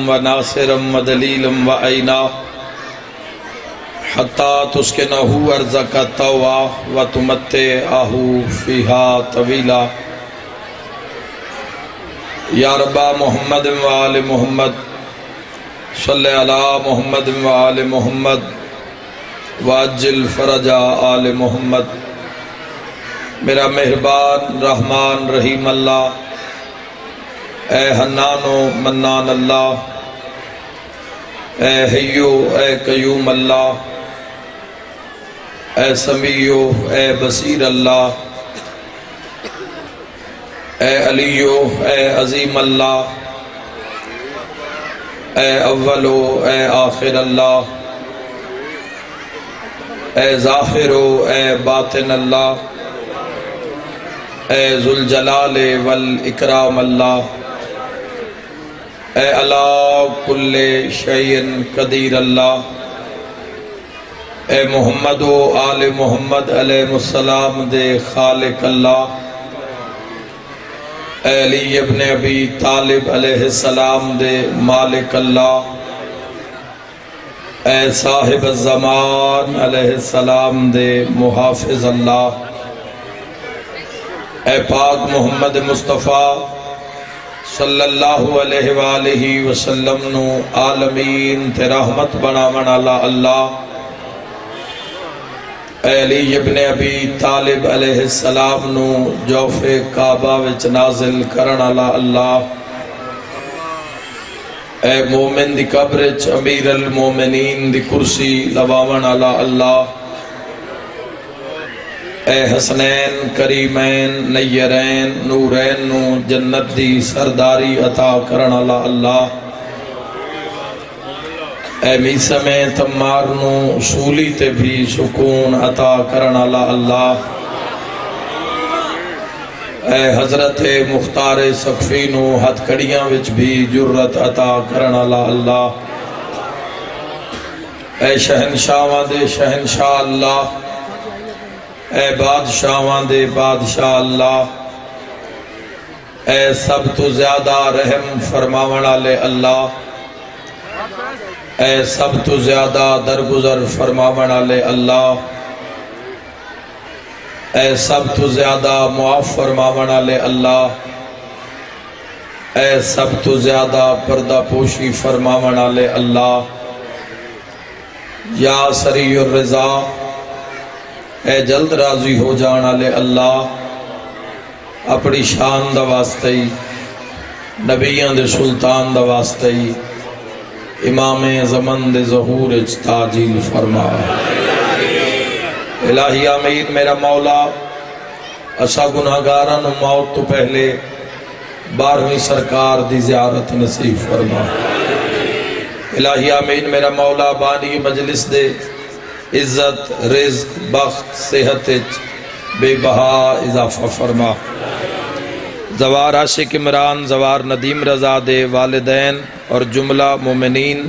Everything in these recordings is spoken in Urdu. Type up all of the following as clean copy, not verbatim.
وناصرا ودلیلا وعینا حتی تسکنہ ارضک طوعا وتمتعہ فیہا طویلا یا رب محمد وآل محمد صلی علی محمد وآل محمد واجل فرج آل محمد۔ میرا مہربان رحمان رحیم اللہ، اے حنان و منان اللہ، اے حیو اے قیوم اللہ، اے سمیع اے بصیر اللہ، اے علیو اے عظیم اللہ، اے اول اے آخر اللہ، اے ظاہر اے باطن اللہ، اے ذوالجلال والاکرام اللہ، اے علی کل شیء قدیر اللہ، اے محمد و آل محمد علیہ السلام دے خالق اللہ، اے علی ابن ابی طالب علیہ السلام دے مالک اللہ، اے صاحب الزمان علیہ السلام دے محافظ اللہ، اے پاک محمد مصطفیٰ صلی اللہ علیہ وآلہ وسلم نو عالمین تے رحمت بناون والا اللہ، اے علی ابن ابی طالب علیہ السلام نو جوف کعبہ وچ نازل کرن والا اللہ، اے مومن دی قبر وچ امیر المومنین دی کرسی لواون والا اللہ، اے حسنین کریمین نیرین نورین نو جنت دی سرداری عطا کرن والا اللہ، اے میسم تمار نو اصولی تے بھی سکون عطا کرن والا اللہ، اے حضرت مختار سقفی نو ہتھ کڑیاں وچ بھی جرت عطا کرن والا اللہ، اے شہنشاہاں دے شہنشاہ اللہ، اے بادشاہاں دے بادشاہ اللہ، اے سب تو زیادہ رحم فرماون والے اللہ، اے سب تو زیادہ درگزر فرماون والے اللہ، اے سب تو زیادہ معاف فرماون والے اللہ، اے سب تو زیادہ پردہ پوشی فرماون والے اللہ، یا سریع الرضا، اے جلد راضی ہو جان والے اللہ، اپنی شان دا واسطے نبیان دے سلطان دا واسطے امام زمن دے ظہور اچ تاجیل فرما۔ الہی آمین۔ میرا مولا اسا گناہگاراں نو موت تو پہلے 12ویں سرکار دی زیارت نصیب فرما۔ الہی آمین۔ میرا مولا بانی مجلس دے عزت رزق بخت صحت بے بہا اضافہ فرما۔ زوار عاشق عمران زوار ندیم رضا دے والدین اور جملہ مومنین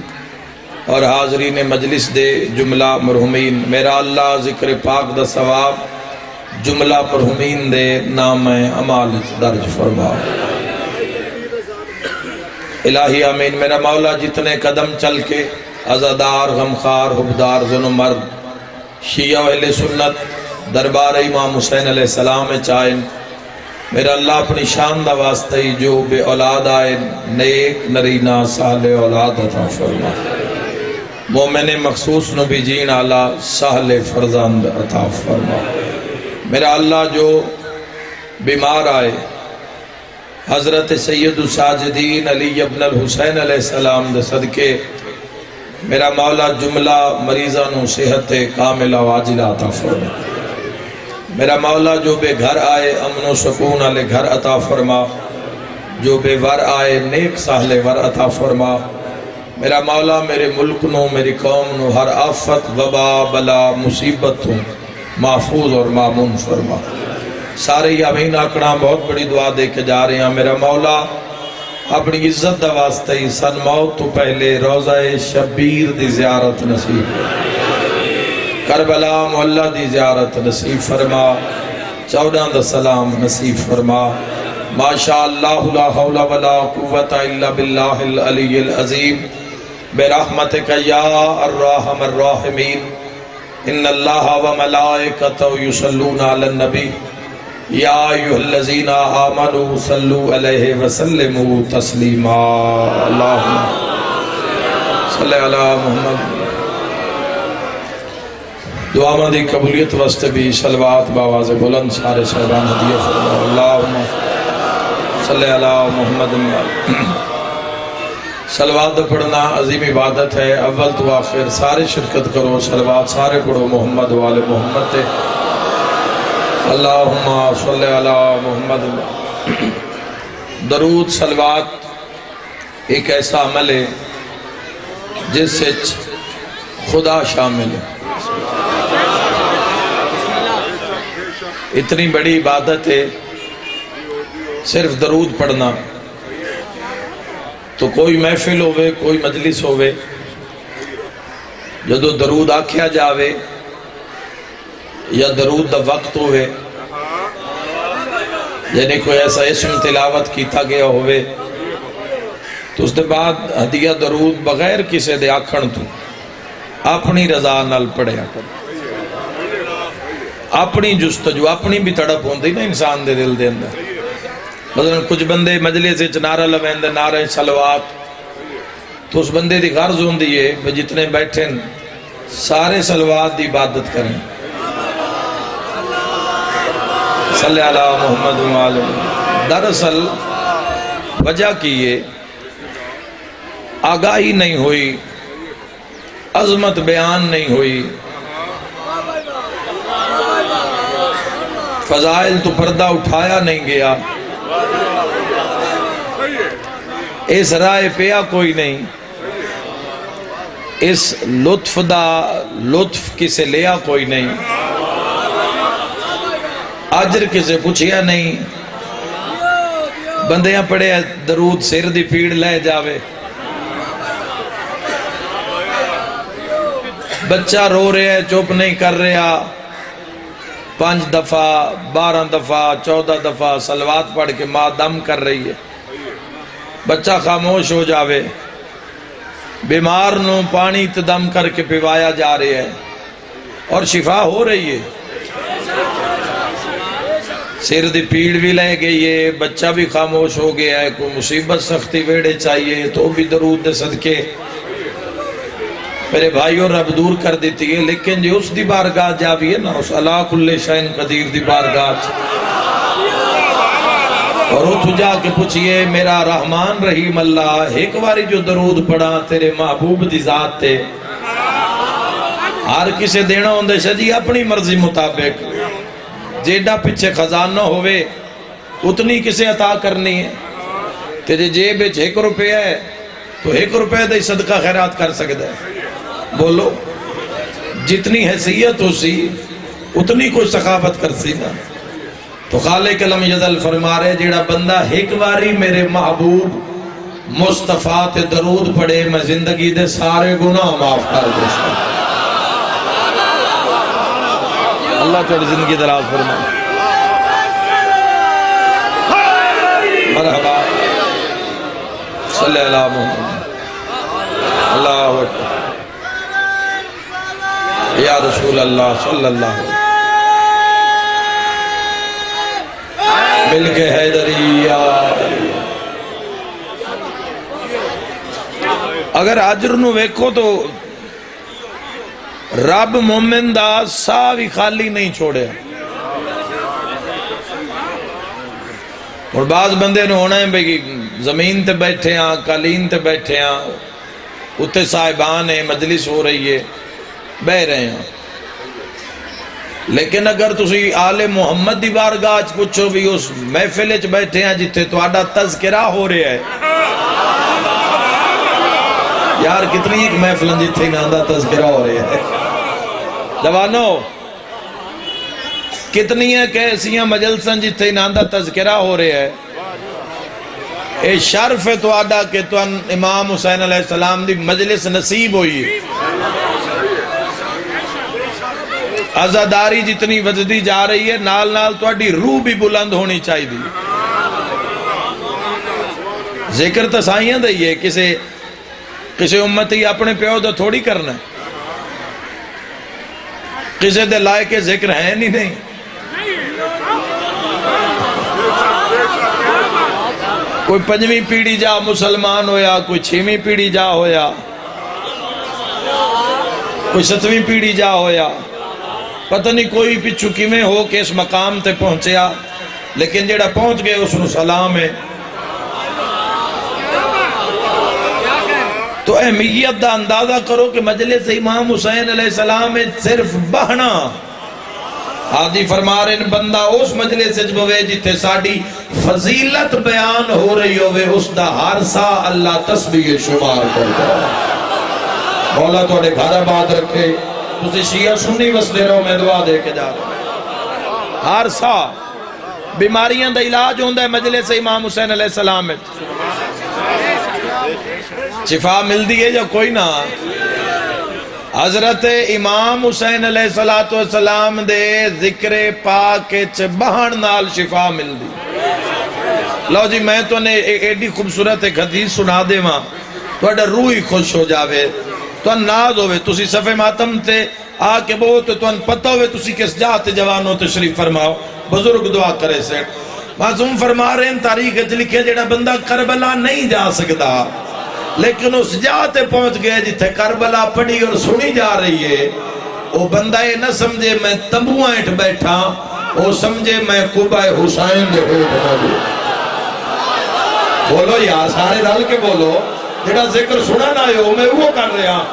اور حاضرین مجلس دے جملہ مرحومین، میرا اللہ ذکر پاک دا ثواب جملہ مرحومین دے نام اعمال درج فرما۔ الہی آمین۔ میرا مولا جتنے قدم چل کے عزادار غمخار حبدار زن و مرد شیعہ و اہل سنت دربار امام حسین علیہ السلام چاہیں، میرا اللہ اپنی شان دا واسطہ جو بے اولاد آئے نیک نرینہ صالح اولاد عطا فرما۔ مومن مخصوص نبی جین آلہ سہل فرزند عطا فرما۔ میرا اللہ جو بیمار آئے حضرت سید الساجدین علی ابن الحسین علیہ السلام دے صدقے میرا مولا جملہ مریضاں نو صحت کاملہ واجلہ عطا فرما۔ میرا مولا جو بے گھر آئے امن و سکون والے گھر عطا فرما، جو بے ور آئے نیک سہلے ور عطا فرما۔ میرا مولا میرے ملک نو میری قوم نو ہر آفت وبا بلا مصیبت تو محفوظ اور معمون فرما۔ سارے آمین آکڑاں بہت بڑی دعا دے کے جا رہے ہیں۔ میرا مولا اپنی عزت دا واسطہ ہی سن موت تو پہلے روضہ شبیر دی زیارت نصیب کربلا معلہ دی زیارت نصیب فرما، 14 دا سلام نصیب فرما۔ ماشاء اللہ لا حول ولا قوة الا باللہ العلی العظیم برحمتک یا الرحم الراحمین ان اللہ وملائکتہ یصلون علی النبی یا ایھا الذین آمنوا صلوا علیہ وسلموا تسلیما اللہم صلی علی محمد دعا مندی قبولیت واسطے بھی صلوات باواز بلند سارے صاحبان ہدیہ فرما اللہم صلی علی محمد صلوات پڑھنا عظیم عبادت ہے اول تو آخر سارے شرکت کرو صلوات سارے پڑھو محمد والے محمد تے اللہم صلی علی محمد درود صلوات ایک ایسا عمل ہے جس سے خدا شامل ہے اتنی بڑی عبادت ہے صرف درود پڑھنا تو کوئی محفل ہوئے کوئی مجلس ہوئے جدو درود آکھیا جاوے یا درود دا وقت ہوئے یعنی کوئی ایسا اسم تلاوت کیتا گیا ہوئے تو اس دے بعد ہدیہ درود بغیر کسے دے آکھن تو اپنی رضا نال پڑھیا کر اپنی جستجو اپنی بھی تڑپ ہوندی نا انسان دے دل دے اندر مثلا کچھ بندے مجلس سے نعرہ لویندے نعرہ صلوات تو اس بندے دی غرض ہوندی ہے جتنے بیٹھیں سارے صلوات دی عبادت کریں صلی علی محمد وآلہ دراصل وجہ کی یہ آگاہی نہیں ہوئی عظمت بیان نہیں ہوئی فضائل تو پردہ اٹھایا نہیں گیا اس رائے پیا کوئی نہیں اس لطف دا لطف کسے لیا کوئی نہیں اجر کسے پوچھیا نہیں بندیاں پڑے درود سر دی پیڑ لے جاوے بچہ رو رہے ہے چوپ نہیں کر رہا 5 دفعہ 12 دفعہ 14 دفعہ صلوات پڑھ کے ماں دم کر رہی ہے بچہ خاموش ہو جاوے بیمار نو پانی تدم کر کے پیوایا جا رہے ہے اور شفا ہو رہی ہے سر دی پیڑ بھی لے گئی ہے بچہ بھی خاموش ہو گیا ہے کوئی مصیبت سختی ویڑے چاہیے تو بھی درود دے صدقے میرے بھائیوں رب دور کر دیتی ہے لیکن جو اس دی بارگاہ جاوی ہے نا اس علا کل شین قدیر دی بارگاہ اور وہ تو جا کے پوچھئے میرا رحمان رحیم اللہ ایک باری جو درود پڑھا تیرے محبوب دی ذات تے ہر کسے دینا ہوندے شجی اپنی مرضی مطابق جیڈا پچھے خزانہ ہوئے اتنی کسے عطا کرنی ہے تیرے جیب 1 روپے ہے تو 1 روپے دے صدقہ خیرات کر سکتا ہے بولو جتنی حیثیت ہو سی اتنی کوئی ثقافت کر سی نا تو خالق لم یزل فرما رہے جیڑا بندہ ایک باری میرے محبوب مصطفیٰ تے درود پڑے میں زندگی دے سارے گناہ معاف کر دے اللہ تیری زندگی دراز فرما مرحبا صلی اللہ محمد اللہ اکبر یا رسول اللہ صلی اللہ علیہ وسلم مل کے حیدریہ اگر عجر نو ویکھو تو رب مومن دا سا بھی خالی نہیں چھوڑے اور بعض بندے نے ہونا ہے بھئی زمین تے بیٹھے ہیں قالین تے بیٹھے ہیں اتے صاحبان ہیں مجلس ہو رہی ہے بہ رہے ہیں لیکن اگر تسی آل محمد دی بارگاہ پوچھو بھی اس محفل وچ بیٹھے ہیں جتھے تہاڈا تذکرہ ہو رہا ہے یار کتنی ایک محفل جتھے ناندہ تذکرہ ہو رہا ہے جوانو کتنی ہے کیسیاں مجلساں جتھے ناندہ تذکرہ ہو رہا ہے اے شرف ہے تہاڈا کہ تو امام حسین علیہ السلام دی مجلس نصیب ہوئی ہے عزاداری جتنی وجدی جا رہی ہے نال نال تو اڈی روح بھی بلند ہونی چاہی دی ذکر تو سائیاں دئی ہے، کسے امتی اپنے پیو دا تھوڑی کرنا ہے، کسے دے لائے کے ذکر ہیں نہیں۔ کوئی 5ویں پیڑھی جا مسلمان ہویا، کوئی 6ویں پیڑھی جا ہویا، کوئی 7ویں پیڑھی جا ہویا، پتہ نہیں کوئی پچھو کیویں ہو کہ اس مقام تے پہنچیا، لیکن جیڑا پہنچ گئے اس نو سلام ہے۔ تو اہمیت دا اندازہ کرو کہ مجلس امام حسین علیہ السلام میں صرف بہنا آدھی فرما رہے ہیں، بندہ اس مجلس بوے جتے ساڑی فضیلت بیان ہو رہی ہوئے، اس دا ہر سا اللہ تسبیح شمار کرتا ہے۔ مولا تو اڑے گھر آباد رکھے، تسی شیعہ سنی وسلے رہو، میں دعا دے کے جا رہا ہر سا بیماریاں دا علاج ہوندہ ہے مجلس امام حسین علیہ السلام میں۔ شفا مل دی ہے یا کوئی نہ؟ حضرت امام حسین علیہ السلام دے ذکر پاک بہن نال شفا مل دی۔ لو جی میں تو نے ایڈی خوبصورت ایک حدیث سنا دے ماں تو اڈا روح ہی خوش ہو جاوے، تو ناز ہوئے، تسی صفحہ ماتم تے آکے بہت تو ان پتہ ہوئے تسی کس جاتے جوانوں تشریف فرماؤ، بزرگ دعا کرے سے معصوم فرما رہے ہیں تاریخ لکھے جڑا بندہ کربلا نہیں جا سکتا، لیکن اس جاتے پہنچ گئے جتھے کربلا پڑی اور سنی جا رہی ہے، وہ بندہ یہ نہ سمجھے میں تمبوہاں اٹھ بیٹھا، وہ سمجھے میں قبہ حسین دے ہو بنا دے۔ بولو یار سارے رل کے بولو، جڑا ذکر سنا نہ ہو میں وہ کر رہا ہوں۔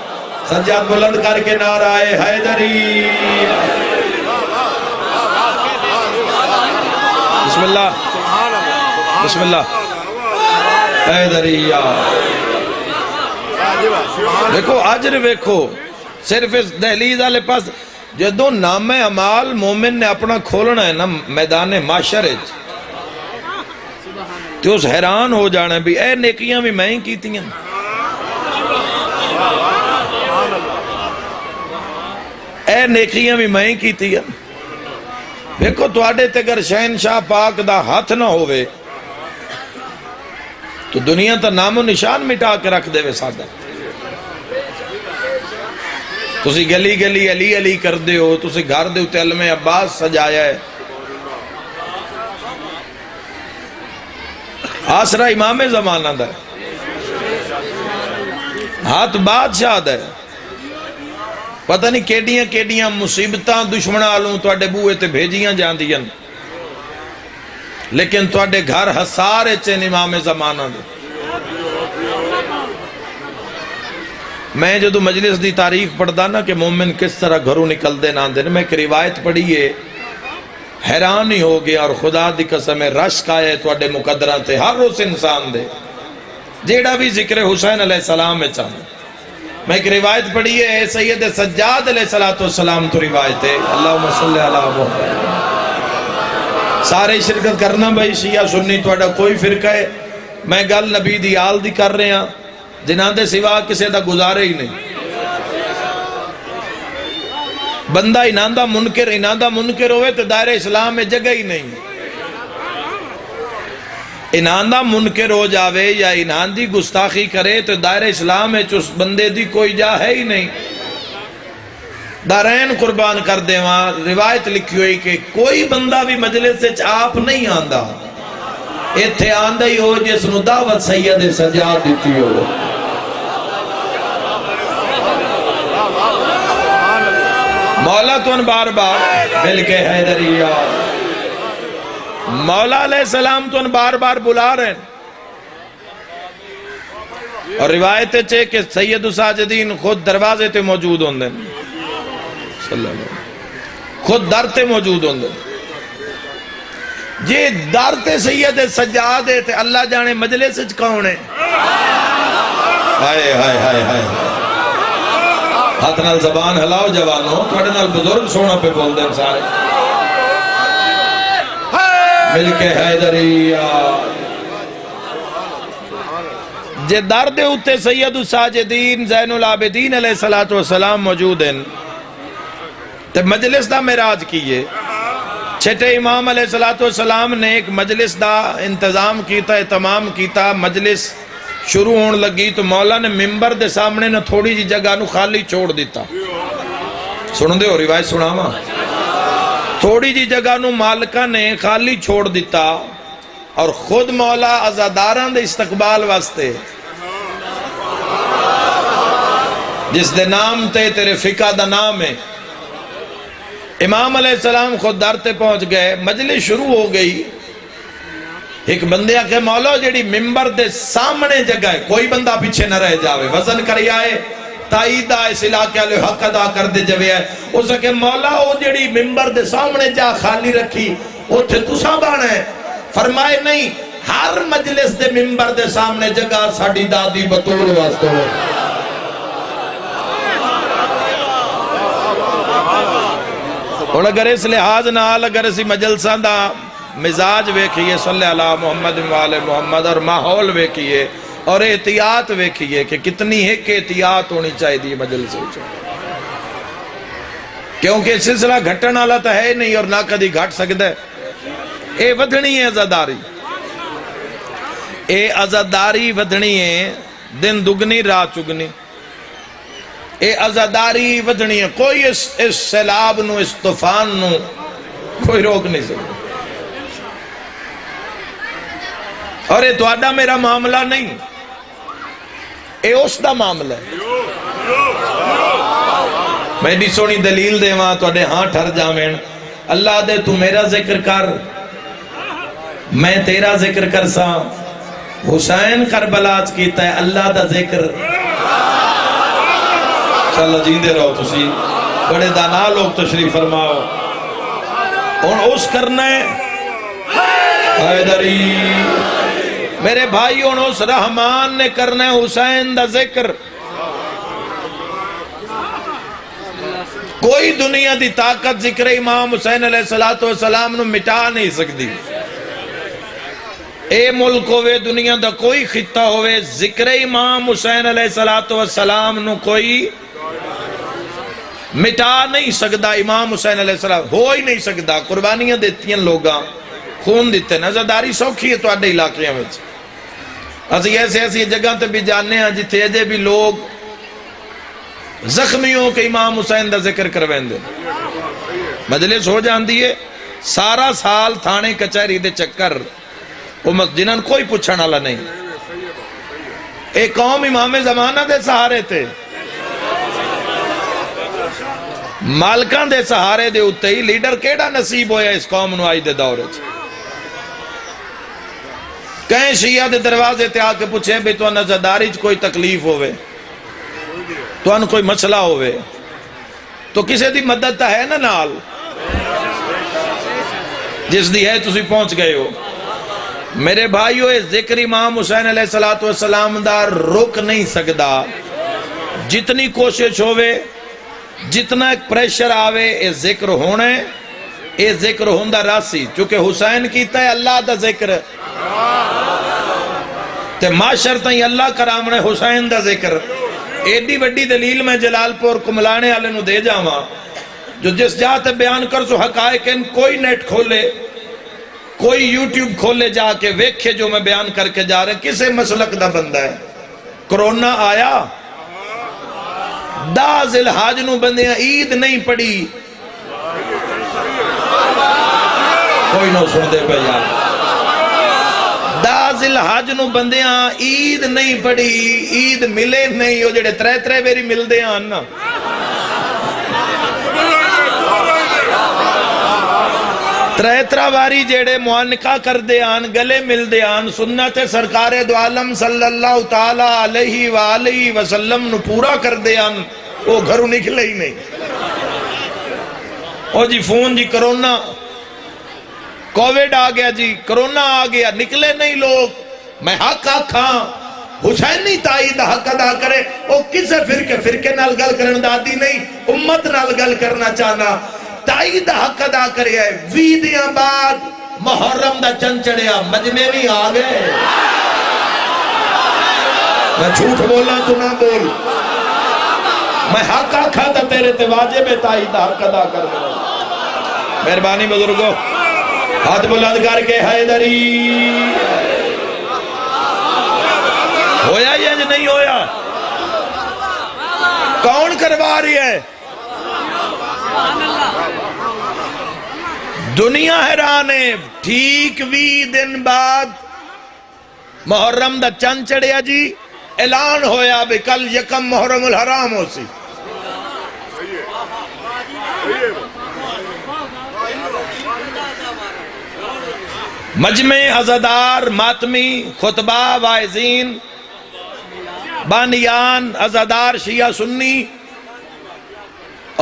سجاد بلند کر کے نعرہ حیدری، بسم اللہ بسم اللہ حیدری۔ دیکھو عجر ویکھو، صرف اس دہلیز آلے پاس جدو نام عمال مومن نے اپنا کھولنا ہے نا میدان معاشرے، تو اس حیران ہو جانا بھی اے نیکیاں بھی میں ہی کیتی ہیں، اے نیکیاں بھی میں ہی کیتی ہیں۔ دیکھو تو آڑے تے گر شہنشاہ پاک دا ہاتھ نہ ہوئے تو دنیا تا نام و نشان مٹا کے رکھ دے وے سادہ۔ تسی گلی گلی علی علی کر دے ہو، تسی گھر دے ہوتے علم عباس سجایا ہے، آسرا امام زمانہ دا ہے، ہاتھ بادشاہ دا ہے، پتہ نہیں کیڑیاں کیڑیاں مصیبتاں دشمنہ آلوں تو اڈے بوئے تے بھیجیاں جان دیاں، لیکن تو اڈے گھر حسارے چین امام زمانہ دے۔ میں جو مجلس دی تاریخ پڑھدا نا کہ مومن کس طرح گھروں نکل دے نہ دے، میں ایک روایت پڑھی ہے، حیران ہی ہو گیا، اور خدا دی قسم رشک آئے تو اڈے مقدرہ تے ہر اس انسان دے جیڑا بھی ذکر حسین علیہ السلام میں چاہتا۔ میں ایک روایت پڑھی ہے سید سجاد علیہ السلام تو روایت ہے، اللہم صلی اللہ علیہ وسلم۔ سارے شرکت کرنا بھائی، شیعہ سنی تو اڈا کوئی فرقہ ہے، میں گل نبی دی آل دی کر رہے ہیں، جنہاں دے سوا کسے دا گزارے ہی نہیں۔ بندہ انہاں دا منکر ہوئے تو دائرہ اسلام میں جگہ ہی نہیں، انہاں دا منکر ہو جاوے یا انہاں دی گستاخی کرے تو دائرہ اسلام میں اس بندے دی کوئی جا ہے ہی نہیں۔ دارین قربان کر دے وہاں روایت لکھی ہوئی کہ کوئی بندہ بھی مجلس سے آپ نہیں آندہ، ایتھے آندہ ہی ہو جس نو دعوت سید سجاد دیتی ہو۔ مولا تو ان بار بار مل کے حیدریہ، مولا علیہ السلام تو ان بار بار بلا رہے ہیں، اور روایت چھے کہ سید ساجدین خود دروازے تے موجود ہوندے صلی اللہ علیہ وسلم، خود در تے موجود ہوندے جی در تے سید سجاد تے اللہ جانے مجلس کون ہے۔ ہائے ہائے ہائے ہائے، ہاتھ نال زبان ہلاؤ جوانوں، تھوڑے نال بزرگ سونا پہ بول دیں سارے مل کے حیدریہ۔ جے در دے ہوتے سید الساجدین زین العابدین علیہ السلام موجود ہیں تے مجلس دا معراج کیے، چھٹے امام علیہ السلام نے ایک مجلس دا انتظام کیتا، اہتمام کیتا، مجلس شروع ہون لگی تو مولا نے ممبر دے سامنے نہ تھوڑی جی جگہ نو خالی چھوڑ دیتا. سن دے ہو روایت سناواں، تھوڑی جی جگہ نو مالکہ نے خالی چھوڑ دیتا اور خود مولا عزاداراں دے استقبال واسطے جس دے نام تے تیرے فقہ دا نام ہے، امام علیہ السلام خود در تے پہنچ گئے. مجلس شروع ہو گئی. ایک بندے آکے مولا جیڑی ممبر دے سامنے جگہ ہے کوئی بندہ پیچھے نہ رہ جاوے، وزن کری آئے تائیدہ اس علاقے والے حق ادا کر دے جوے ہے. اس کے مولا وہ جیڑی ممبر دے سامنے جا خالی رکھی اتھے تساں بانا ہے. فرمائے نہیں، ہر مجلس دے ممبر دے سامنے جگہ ساڑی دادی بطول واسطے ہو. اور اگر اس لحاظ نال اگر اسی مجلساں دا مزاج ویکھئے صلی اللہ محمد والے محمد اور ماحول ویکھئے اور احتیاط ویکھئے کہ کتنی ایک احتیاط ہونی چاہیے دی مجلس سے، کیونکہ سلسلہ گھٹن والا تو ہے نہیں اور نہ کدی گھٹ سکتا ہے. اے ودھنی ہے عزاداری، اے عزاداری ودھنی ہے، دن دگنی رات چگنی. اے عزاداری ودھنی ہے، کوئی اس سیلاب نو، اس طوفان نو کوئی روک نہیں سکتا. اور اے تواڈا میرا معاملہ نہیں، اے اس دا معاملہ ہے. میں بھی سونی دلیل دے وہاں تواڈے ہاں ٹھر جاویں. اللہ دے تو میرا ذکر کر، میں تیرا ذکر کر سا. حسین کربلاج کیتا ہے اللہ دا ذکر. انشاءاللہ جیندے رہو تسی، بڑے دانا لوگ تشریف فرماؤ. اور اس کرنا ہے حیدری میرے بھائی، اور اس رحمان نے کرنا ہے حسین دا ذکر. کوئی دنیا دی طاقت ذکر امام حسین علیہ السلام نو مٹا نہیں سکتی. اے ملک ہوئے، دنیا دا کوئی خطہ ہوئے، ذکر امام حسین علیہ السلام نو کوئی مٹا نہیں سکتا. امام حسین علیہ السلام ہو ہی نہیں سکتا. قربانیاں دیتی ہیں لوگاں، خون دیتے ہیں. عزاداری سوکھی ہے تو آڈے علاقیاں میں. اسی ایسی جگہ تے بھی جاننے ہیں جتھے اجے بھی لوگ زخمیوں کے امام حسین دا ذکر کرویں دے. مجلس ہو جان دیئے سارا سال تھانے کچہری دے چکر، جنہاں کوئی پوچھن والا نہیں. ایک قوم امام زمانہ دے سہارے تھے، مالکان دے سہارے دے اتے ہی لیڈر کیڑا نصیب ہویا اس قوم نو آئی دے دورے چھے. کہیں شیعہ دے دروازے تے آ کے پوچھے بھی تو عزاداری کوئی تکلیف ہوئے، تو ان کوئی مسئلہ ہوئے تو کسے دی مدد تا ہے نا نال، جس دی ہے تسی پہنچ گئے ہو. میرے بھائیو، ذکر امام حسین علیہ السلام دا رک نہیں سکدا. جتنی کوشش ہوئے، جتنا ایک پریشر آوے، اے ذکر ہونے، اے ذکر ہوندہ راسی. چونکہ حسین کیتا ہے اللہ دا ذکر، تے معاشر تائیں اللہ کرامنے حسین دا ذکر. ایڈی وڈی دلیل میں جلال پور کملانے آلے نو دے جاواں، جو جس جاتے بیان کر سو حقائق ان کوئی نیٹ کھولے، کوئی یوٹیوب کھولے جا کے ویکھے جو میں بیان کر کے جا رہے. کسے مسلک دا بندہ ہے؟ کرونا آیا، 10 ذی الحج نو بندیاں عید نہیں پڑی. کوئی نو سن دے پہ یار، 10 ذی الحج نو بندیاں عید نہیں پڑی، عید ملے نہیں. وہ جڑے ترے بیری مل دے آنا، ترے واری جیڑے معانقہ کر دے آن، گلے مل دے آن، سنت سرکار دو عالم صلی اللہ تعالیٰ علیہ وآلہ وسلم نو پورا کر دے آن، وہ گھروں نکلے ہی نہیں. او جی فون جی کرونا، کوویڈ آ گیا جی، کرونا آ گیا، نکلے نہیں لوگ. میں حق آکھاں حسینی تائید حق ادا کرے. او کسے فرقے نال گل کرن دادی نہیں، امت نال گل کرنا چاہنا. تائید حق ادا کرے ہے. 20 دیاں بعد محرم دا چند چڑھیا، مجمع بھی آ گئے. میں جھوٹ بولا تو نہ بول، میں حق آکھا تھا تیرے تے واجب تائید حق ادا کر دے. مہربانی بزرگوں، ہاتھ بلند کر کے حیدری ہویا یا نہیں ہویا؟ کون کروا رہی ہے؟ دنیا حیران ہے۔ ٹھیک 20 دن بعد محرم دا چند چڑھیا جی، اعلان ہویا بھی کل یکم محرم الحرام ہو سی۔ مجمع عزادار، ماتمی، خطبہ، واعظین، بانیان، عزادار شیعہ سنی،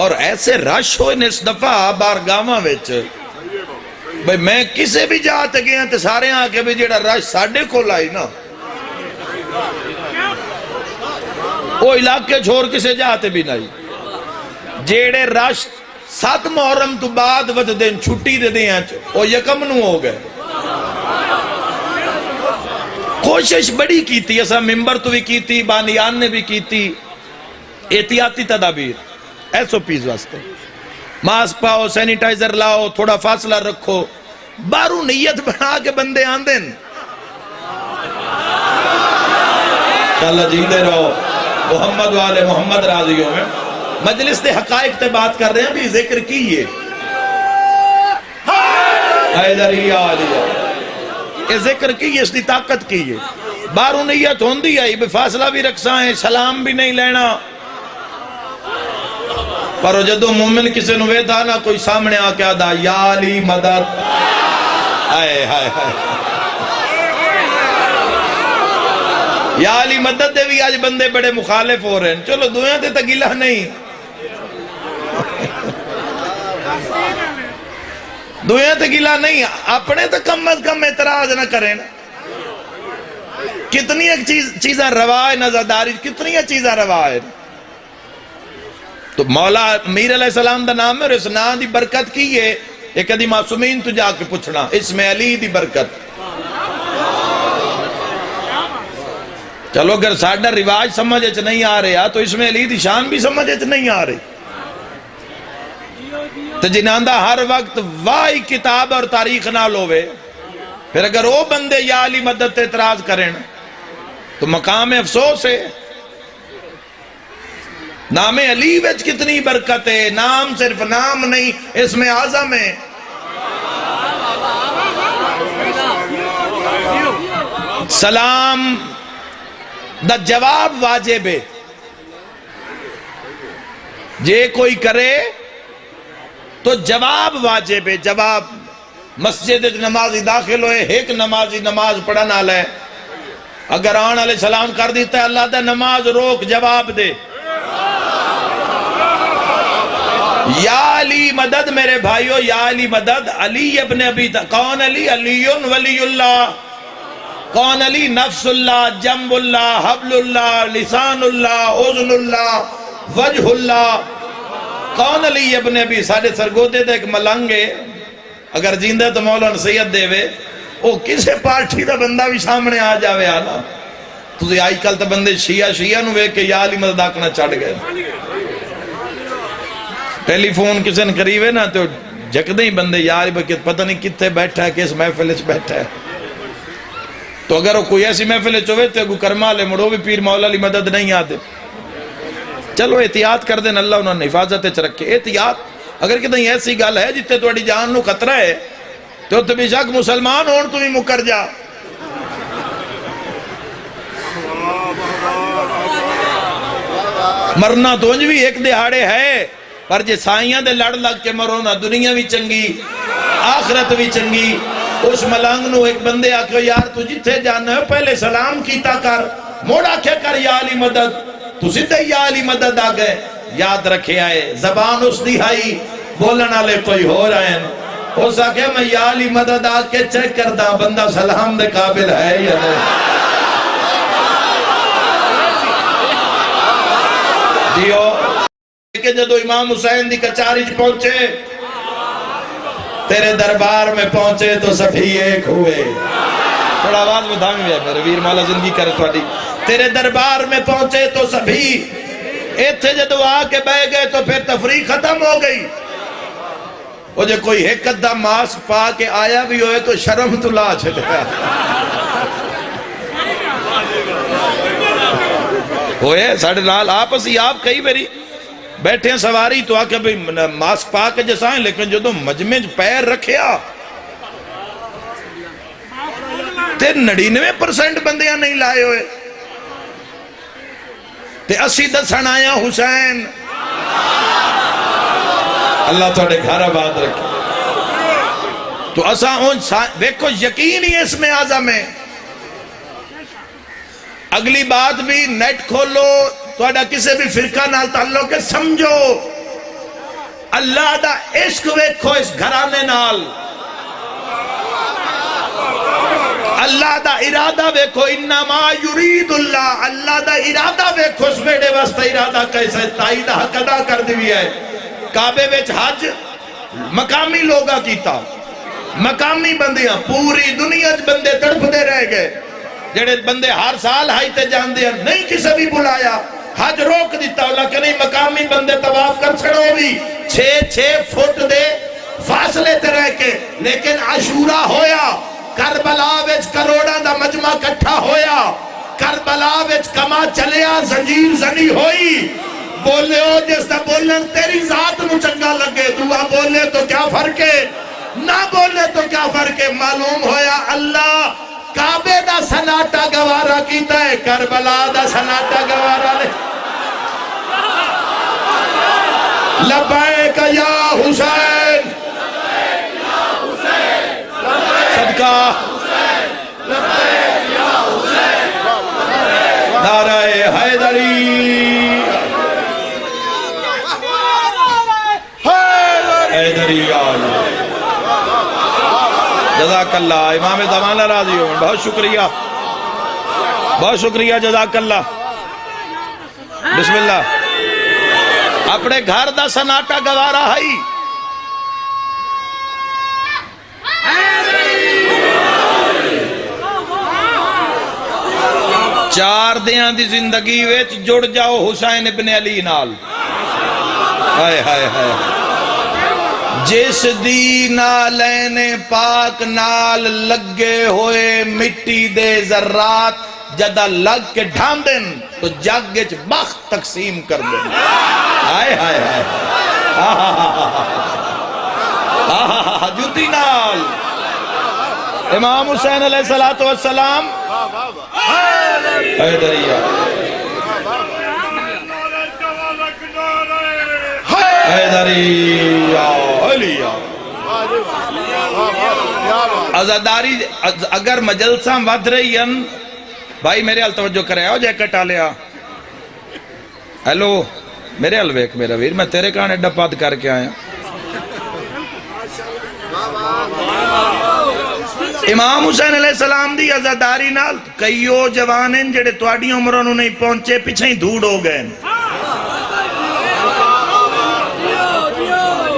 اور ایسے رش ہوئے اس دفعہ بارگاہاں وچ بھئی میں کسے بھی جاتے گئے ہیں تے سارے آکے بھی جیڑا رش ساڑھے کو لائی نا، وہ علاقے چھوڑ کسے جاتے بھی نہیں، جیڑے رش 7 محرم تو بعد وقت دن چھٹی دے دیں وہ یکم نو ہو گئے۔ کوشش بڑی کی تھی، ایسا ممبر تو بھی کی تھی، بانیان نے بھی کی تھی، احتیاطی تدابیر SOPs واسطے، ماسک پاؤ، سینیٹائزر لاؤ، تھوڑا فاصلہ رکھو، بارو نیت بنا کے بندے آن دیں انشاءاللہ جیتے رہو محمد والے محمد راضیوں میں۔ مجلس دے حقائق تے بات کر رہے ہیں، بھی ذکر کیے حیدری آلیہ، یہ ذکر کیے، اس دی طاقت کیے، بارو نیت ہوندی آئی، بھی فاصلہ بھی رکھسا ہے، سلام بھی نہیں لینا، پر جدو مومن کسے نوے تھا نا کوئی سامنے آ کے آدھا یا علی مدد، آئے ہائے ہائے، یا علی مدد دے بھی آج بندے بڑے مخالف ہو رہے ہیں، چلو دنیا تے تگیلہ نہیں، دنیا تگیلہ نہیں، اپنے تو کم از کم اعتراض نہ کریں نا۔ کتنی ایک چیزیں روا ہے نظرداری، کتنی ایک چیزیں روا ہے۔ تو مولا امیر علیہ السلام دا نام ہے اور اس نام دی برکت کی ہے، ایک ادھی معصومین تو جا کے پوچھنا، اسم علی دی برکت۔ چلو اگر ساڑھا رواج سمجھے نہیں آ رہا تو اسم علی دی شان بھی سمجھے نہیں آ رہی۔ تو جناندہ ہر وقت وائی کتاب اور تاریخ نہ لوے، پھر اگر وہ بندے یا علی مدد تے اعتراض کریں تو مقام افسوس ہے۔ نام علی وچ کتنی برکت ہے، نام صرف نام نہیں، اسم اعظم ہے۔ سلام دا جواب واجب ہے، جے کوئی کرے تو جواب واجب ہے، جواب۔ مسجد نمازی داخل ہوئے، ایک نمازی نماز پڑھنا لے، اگر آن علیہ السلام کر دیتا ہے اللہ دا نماز روک، جواب دے یا علی مدد۔ میرے بھائیو یا علی مدد، علی ابن ابی کون علی؟ علی ولی اللہ، کون علی؟ نفس اللہ، جنب اللہ، حبل اللہ، لسان اللہ، اذن اللہ، وجہ اللہ۔ کون علی ابن ابی؟ ساڑھے سرگودے دے ایک ملنگے، اگر زندہ تو مولانا سید دے وے، او کسے پارٹی دا بندہ بھی سامنے آ جاوے آنا، تو آئی کل تا بندے شیعہ نو وے کہ یا علی مدد آکنا چڑھ گئے۔ ٹیلی فون کسے نے قریبے نا تو جھک دیں بندے یا علی بکت پتہ نہیں کتے بیٹھا ہے، کس محفل سے بیٹھا ہے۔ تو اگر وہ کوئی ایسی محفل چوے تو اگو کرما لے مڑو بھی پیر مولا علی مدد نہیں آتے۔ چلو احتیاط کر دیں، اللہ انہوں نے حفاظت رکھے۔ احتیاط اگر کتنی ایسی گل ہے جتے تو اڑی جان نو خطرہ ہے تو بے شک مسلمان ہون تو ہی مکر جا۔ مرنا تو انج بھی ایک دہاڑے ہے، پر جے سائیاں دے لڑ لگ کے مرو نا، دنیا بھی چنگی آخرت بھی چنگی۔ اس ملنگ نو ایک بندے آکھو یار تو جتھے جانا ہے پہلے سلام کیتا کر، موڑا کیا کر یا علی مدد، تو سدھے یا علی مدد آ گئے۔ یاد رکھے آئے زبان اس دی ہائی، بولنا لے کوئی ہو رہے ہیں، ہو سکے میں یا علی مدد آ کے چیک کرتا بندہ سلام دے قابل ہے یا نہیں۔ دیو کہ جدو امام حسین دی کچاری پہنچے، تیرے دربار میں پہنچے تو سبھی ایک ہوئے۔ تھوڑا آواز بدھائیں گے میرے ویر مولا زندگی کرے تھوڑی۔ تیرے دربار میں پہنچے تو سبھی ایتھے جدو آ کے بہ گئے تو پھر تفریق ختم ہو گئی۔ وہ جو کوئی ایک ادھا ماسک پا کے آیا بھی ہوئے تو شرم تو لا چھلیا ہوئے ساڑھے لال آپس ہی آپ کئی بری بیٹھے ہیں سواری تو آکے بھی ماسک پا کے جیسا ہیں، لیکن جو مجمع پیر رکھیا تے 99% بندیاں نہیں لائے ہوئے تے 80 دسن آیا حسین اللہ تھوڑے گھر آباد رکھے تو اساں دیکھو یقین ہی اس میں اعظم ہے. اگلی بات بھی نیٹ کھولو تھوڑا کسے بھی فرقہ نال تعلق ہے سمجھو اللہ دا عشق ویکھو اس گھرانے نال اللہ دا ارادہ ویکھو انما یرید اللہ اللہ دا ارادہ ویکھو اس بیڑے واسطہ ارادہ کیسے تائید حق ادا کر دی ہے. کعبے وچ حج مقامی لوگا کیتا مقامی بندیاں پوری دنیا بندے تڑپ دے رہ گئے جڑے بندے ہر سال ہائی تے جان دیا نہیں کسے بھی بلایا حج روک دیتا اللہ کہ نہیں مقامی بندے طواف کر چھڑو بھی 6 فٹ دے فاصلے تے رہ کے لیکن عاشورہ ہویا کربلا وچ کروڑاں دا مجمع کٹھا ہویا کربلا وچ کما چلیا زنجیر زنی ہوئی بولے ہو جس دا بولن تیری ذات نو چنگا لگے دعا بولے تو کیا فرق ہے نہ بولے تو کیا فرق ہے معلوم ہویا اللہ کعبے دا سناٹا گوارا کیتا ہے کربلا دا سناٹا گوارا لے لبیک یا حسین صدقہ لبیک یا حسین نعرہ حیدری حیدری آلہ جزاک اللہ امام زمانہ راضی ہوں بہت شکریہ جزاک اللہ. بسم اللہ اپنے گھر دا سناٹا گوارا ہائی چار دیاں دی زندگی ویچ جڑ جاؤ حسین ابن علی نال ہائے ہائے ہائے جس دی نالین پاک نال لگے ہوئے مٹی دے ذرات جدہ لگ کے ڈھان دیں تو جگ اچ بخت تقسیم کر دیں آئے آئے آئے جوتی نال امام حسین علیہ السلام حیدریہ حیدریہ علیہ عزاداری اگر مجلساں ود رہی ہیں بھائی میرے حال توجہ کرے آؤ جیکٹ آلیا ہیلو میرے حال ویک میرا ویر میں تیرے کہانے ڈپاد کر کے آیا امام حسین علیہ السلام دی عزاداری نال کئیو جوانیں جڑے توڑی عمروں نہیں پہنچے پیچھے ہی دھوڑ ہو گئے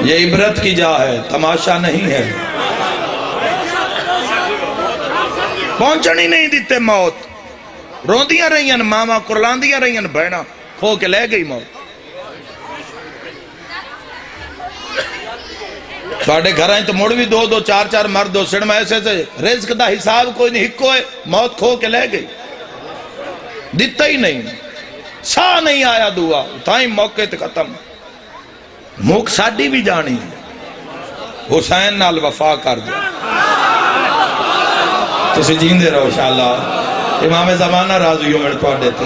یہ عبرت کی جا ہے تماشا نہیں ہے پہنچنی نہیں دیتے موت روندیاں رہی ہیں ماما قرلاندیاں رہی ہیں بہنا کھو کے لے گئی موت ساڑھے گھر آئیں تو مڑ بھی دو چار مرد ہو سڑ میں ایسے سے رزق دا حساب کوئی نہیں ہکو ہے موت کھو کے لے گئی دیتا ہی نہیں سا نہیں آیا دعا تائیں موقع تے ختم موک ساڑھی بھی جانی حسین نال وفا کر دیا تسی جیندے رہو انشاءاللہ امام زمانہ راضیوں میں تو دیتے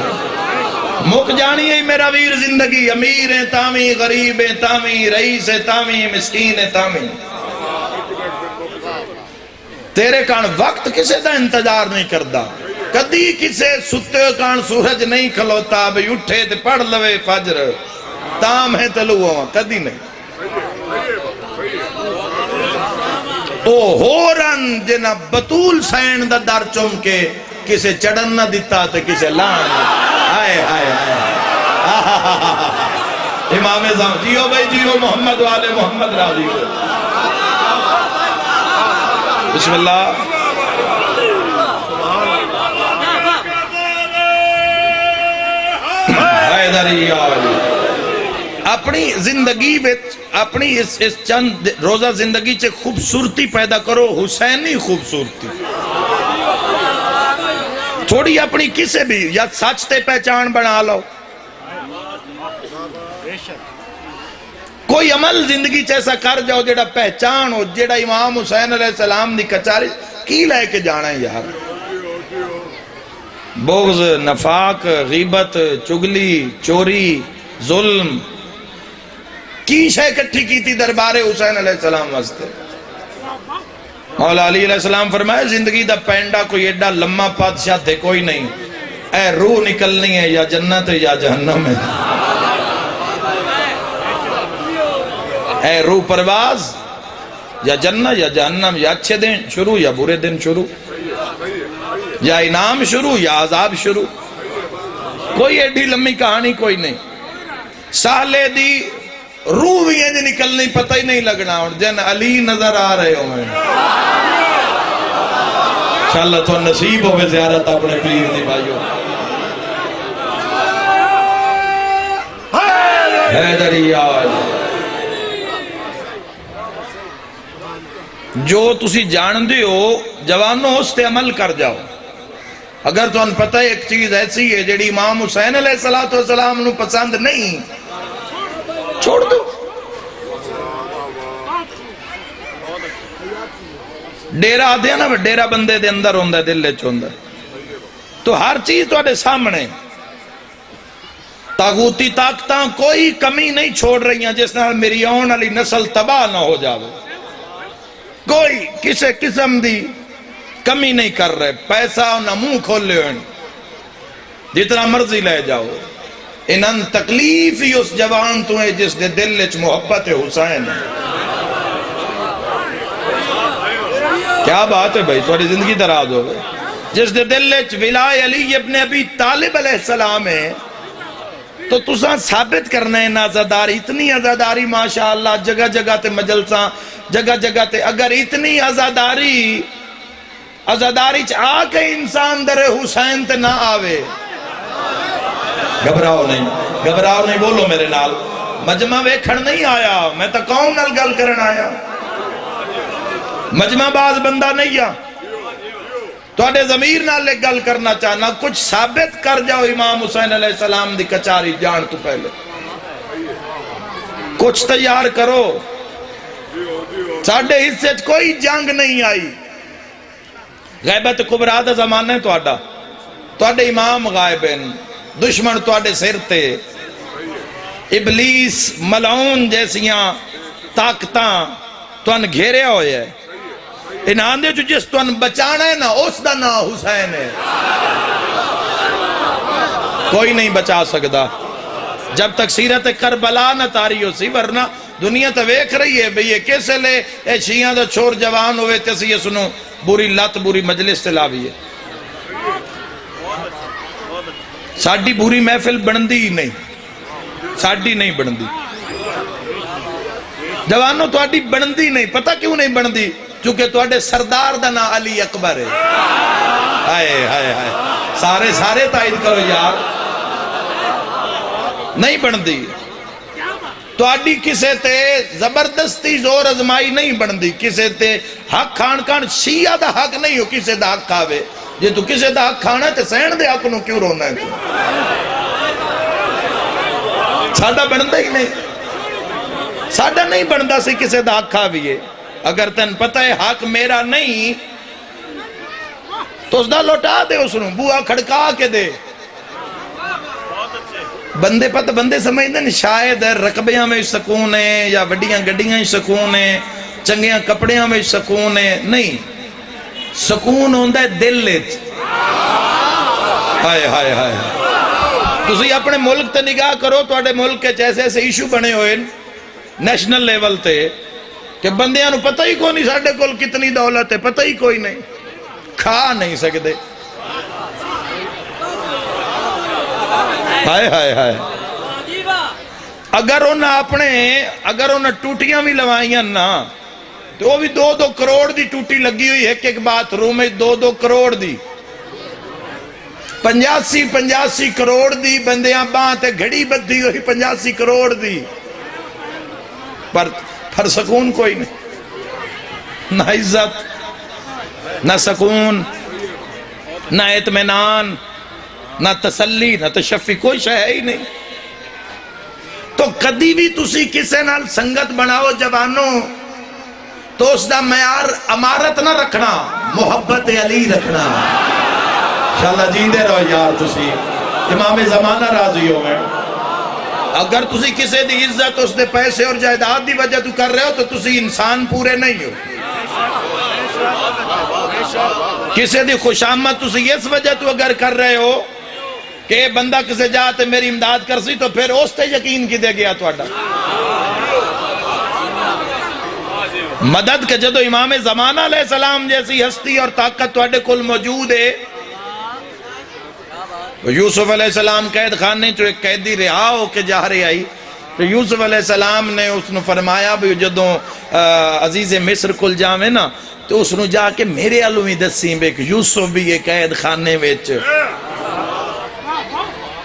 موک جانی ہے میرا ویر زندگی امیر ہیں تامی غریب ہیں تامی رئیس ہیں تامی مسکین ہیں تامی تیرے کان وقت کسے دا انتظار نہیں کردہ کدی کسے ستے کان سورج نہیں کھلوتا بھی اٹھے تے پڑھ لوے فجر تام ہے تلو ہوا کدی نہیں او ہورن جنہ بطول سین دا در چوم کے کسے چڑھن نہ دیتا تے کسے لان آئے آئے آئے امام زمان جیو بھائی جیو محمد والے محمد راضی ہو بسم اللہ حیدری آلی اپنی زندگی اپنی اس چند روزہ زندگی چے خوبصورتی پیدا کرو، حسینی خوبصورتی تھوڑی اپنی کسے بھی یا سچ تے پہچان بنا لو، کوئی عمل زندگی چیسا کر جاؤ جیڑا پہچان ہو، جیڑا امام حسین علیہ السلام دی کچاری کی لے کے جانا ہے یار؟ بغض، نفاق، غیبت، چگلی، چوری، ظلم کی شے کٹھی کی تھی دربار حسین علیہ السلام واسطے؟ مولا علی علیہ السلام فرمائے زندگی دا پینڈا کوئی ایڈا لمحہ پادشاہ تھے کوئی نہیں، اے روح نکلنی ہے یا جنت ہے یا جہنم ہے، اے روح پرواز یا جنت یا جہنم، یا اچھے دن شروع یا برے دن شروع، یا انعام شروع یا عذاب شروع، کوئی ایڈی لمحی کہانی کوئی نہیں۔ سالے دی روح بھی ہے نکلنی پتہ ہی نہیں لگنا، اور جن علی نظر آ رہے ہوں میں انشاءاللہ تو نصیب ہوئے زیارت اپنے پیر دی بھائیوں۔ حیدری آج جو تسی جان دے ہو جوانوں اس تے عمل کر جاؤ۔ اگر تو ان پتہ ایک چیز ایسی ہے جیڑی امام حسین علیہ السلام نو پسند نہیں، چھوڑ دو۔ ڈیرہ آدھے ہیں نا، ڈیرہ بندے دے اندر ہوندہ ہے، دل لے چوندہ ہے، تو ہر چیز تو آدھے سامنے، تاغوتی طاقتاں کوئی کمی نہیں چھوڑ رہی ہیں جس نال میری آن علی نسل تباہ نہ ہو جاوے، کوئی کسے قسم دی کمی نہیں کر رہے، پیسہ نہ منہ کھول لے ہوئے جتنا مرضی لے جاؤ، انہاں تکلیف ہی اس جوان تو ہے جس دے دل لچ محبت حسین ہے۔ کیا بات ہے بھائی، تھوڑی زندگی دراز ہو گئے، جس دے دل لچ ولائے علی ابن ابی طالب علیہ السلام ہے، تو تساں ثابت کرنا ہے نازداری، اتنی عزاداری ماشاءاللہ جگہ جگہ تے مجلساں، جگہ جگہ تے، اگر اتنی عزاداری چ آکے انسان در حسین تے نہ آوے، گھبراؤ نہیں، بولو میرے نال، مجمع ویکھن نہیں آیا، میں تا قوم نال گل کرن آیا، مجمع باز بندہ نہیں آ، تو اڈے ضمیر نال لے گل کرنا چاہنا، کچھ ثابت کر جاؤ امام حسین علیہ السلام دی کچاری جان تو پہلے، کچھ تیار کرو۔ ساڑھے حصے کوئی جنگ نہیں آئی، غیبت کبرا دا زمانہ ہے تو اڈے امام غائب ہیں، دشمن تو اڈے سر تے، ابلیس ملعون جیسیاں طاقتاں تو ان گھیرے ہوئے ہیں، ان آندے جو جس تو ان بچانا ہے نا اس دا نا حسین ہے، کوئی نہیں بچا سکتا جب تک سیرت کربلا نہ تاری ہو سی، ورنہ دنیا تا ویکھ رہی ہے بھئی یہ کیسے لے اے شیعہ دا چھوڑ جوان ہوئے تیسی یہ سنو بری لات بری مجلس تلاوی ہے، ساڑھی بری محفل بندی ہی نہیں، ساڑھی نہیں بندی، جوانوں تو آڑھی بندی نہیں، پتہ کیوں نہیں بندی؟ چونکہ تو آڑھے سردار دا نا علی اکبر ہے، ہائے سارے تائید کرو یار، نہیں بندی، تو آڑھی کسے تے زبردستی زور ازمائی نہیں بندی، کسے تے حق کھان شیعہ دا حق نہیں ہو کسے دا حق کھاوے، جے تو کسے دا حق کھانا ہے تے سین دے حق نو کیوں رونا ہے؟ ساڑھا بندہ ہی نہیں، ساڑھا نہیں بندہ سی کسے دا حق کھاویے، اگر تن پتہ ہے حق میرا نہیں تو اس دا لوٹا دے اس نو، بوہا کھڑکا کے دے، بندے پتہ بندے سمجھتے ہیں شاید رقبیاں میں سکون ہے یا وڈیاں گڈیاں ہی سکون ہے، چنگیاں کپڑیاں میں سکون ہے، نہیں، سکون ہوندہ ہے دل لیت، ہائے تسی اپنے ملک تے نگاہ کرو تو اڈے ملک کے جیسے ایسے ایشو بنے ہوئے نیشنل لیول تے کہ بندیاں نو پتہ ہی کوئی نہیں ساڑھے کل کتنی دولت ہے، پتہ ہی کوئی نہیں، کھا نہیں سکتے، ہائے اگر انہیں ٹوٹیاں بھی لوائیاں نا تو وہ بھی 2 کروڑ دی ٹوٹی لگی ہوئی ہے، ایک بات روم میں 2 کروڑ دی، 85 کروڑ دی بندیاں باں تے گھڑی بدھی ہوئی 85 کروڑ دی، پر سکون کوئی نہیں، نہ عزت، نہ سکون، نہ اطمینان، نہ تسلی، نہ تشفی، کوئی شے ہے ہی نہیں۔ تو کدی بھی تسی کسے نال سنگت بناؤ جوانوں تو اس دا معیار امارت نہ رکھنا، محبت علی رکھنا۔ انشاءاللہ جیندے رہو یار، تسی امام زمانہ راضی ہو گئے۔ اگر تسی کسے دی عزت اس دے پیسے اور جائیداد دی وجہ تو کر رہے ہو تو تسی انسان پورے نہیں ہو۔ کسے دی خوشامد تسی اس وجہ تو اگر کر رہے ہو کہ بندہ کسے جاتے میری امداد کر سی تو پھر اس تے یقین کی دے گیا تو اڈا مدد کے جدو امام زمانہ علیہ السلام جیسی ہستی اور طاقت تو اڈے کل موجود ہے۔ یوسف علیہ السلام قید خانے جو ایک قیدی رہا ہو کے جا رہے آئی تو یوسف علیہ السلام نے اس نے فرمایا بھی جدو عزیز مصر کل جاوے نا تو اس نے جا کے میرے علومی دسیں بے کہ یوسف بھی یہ قید خانے ویچ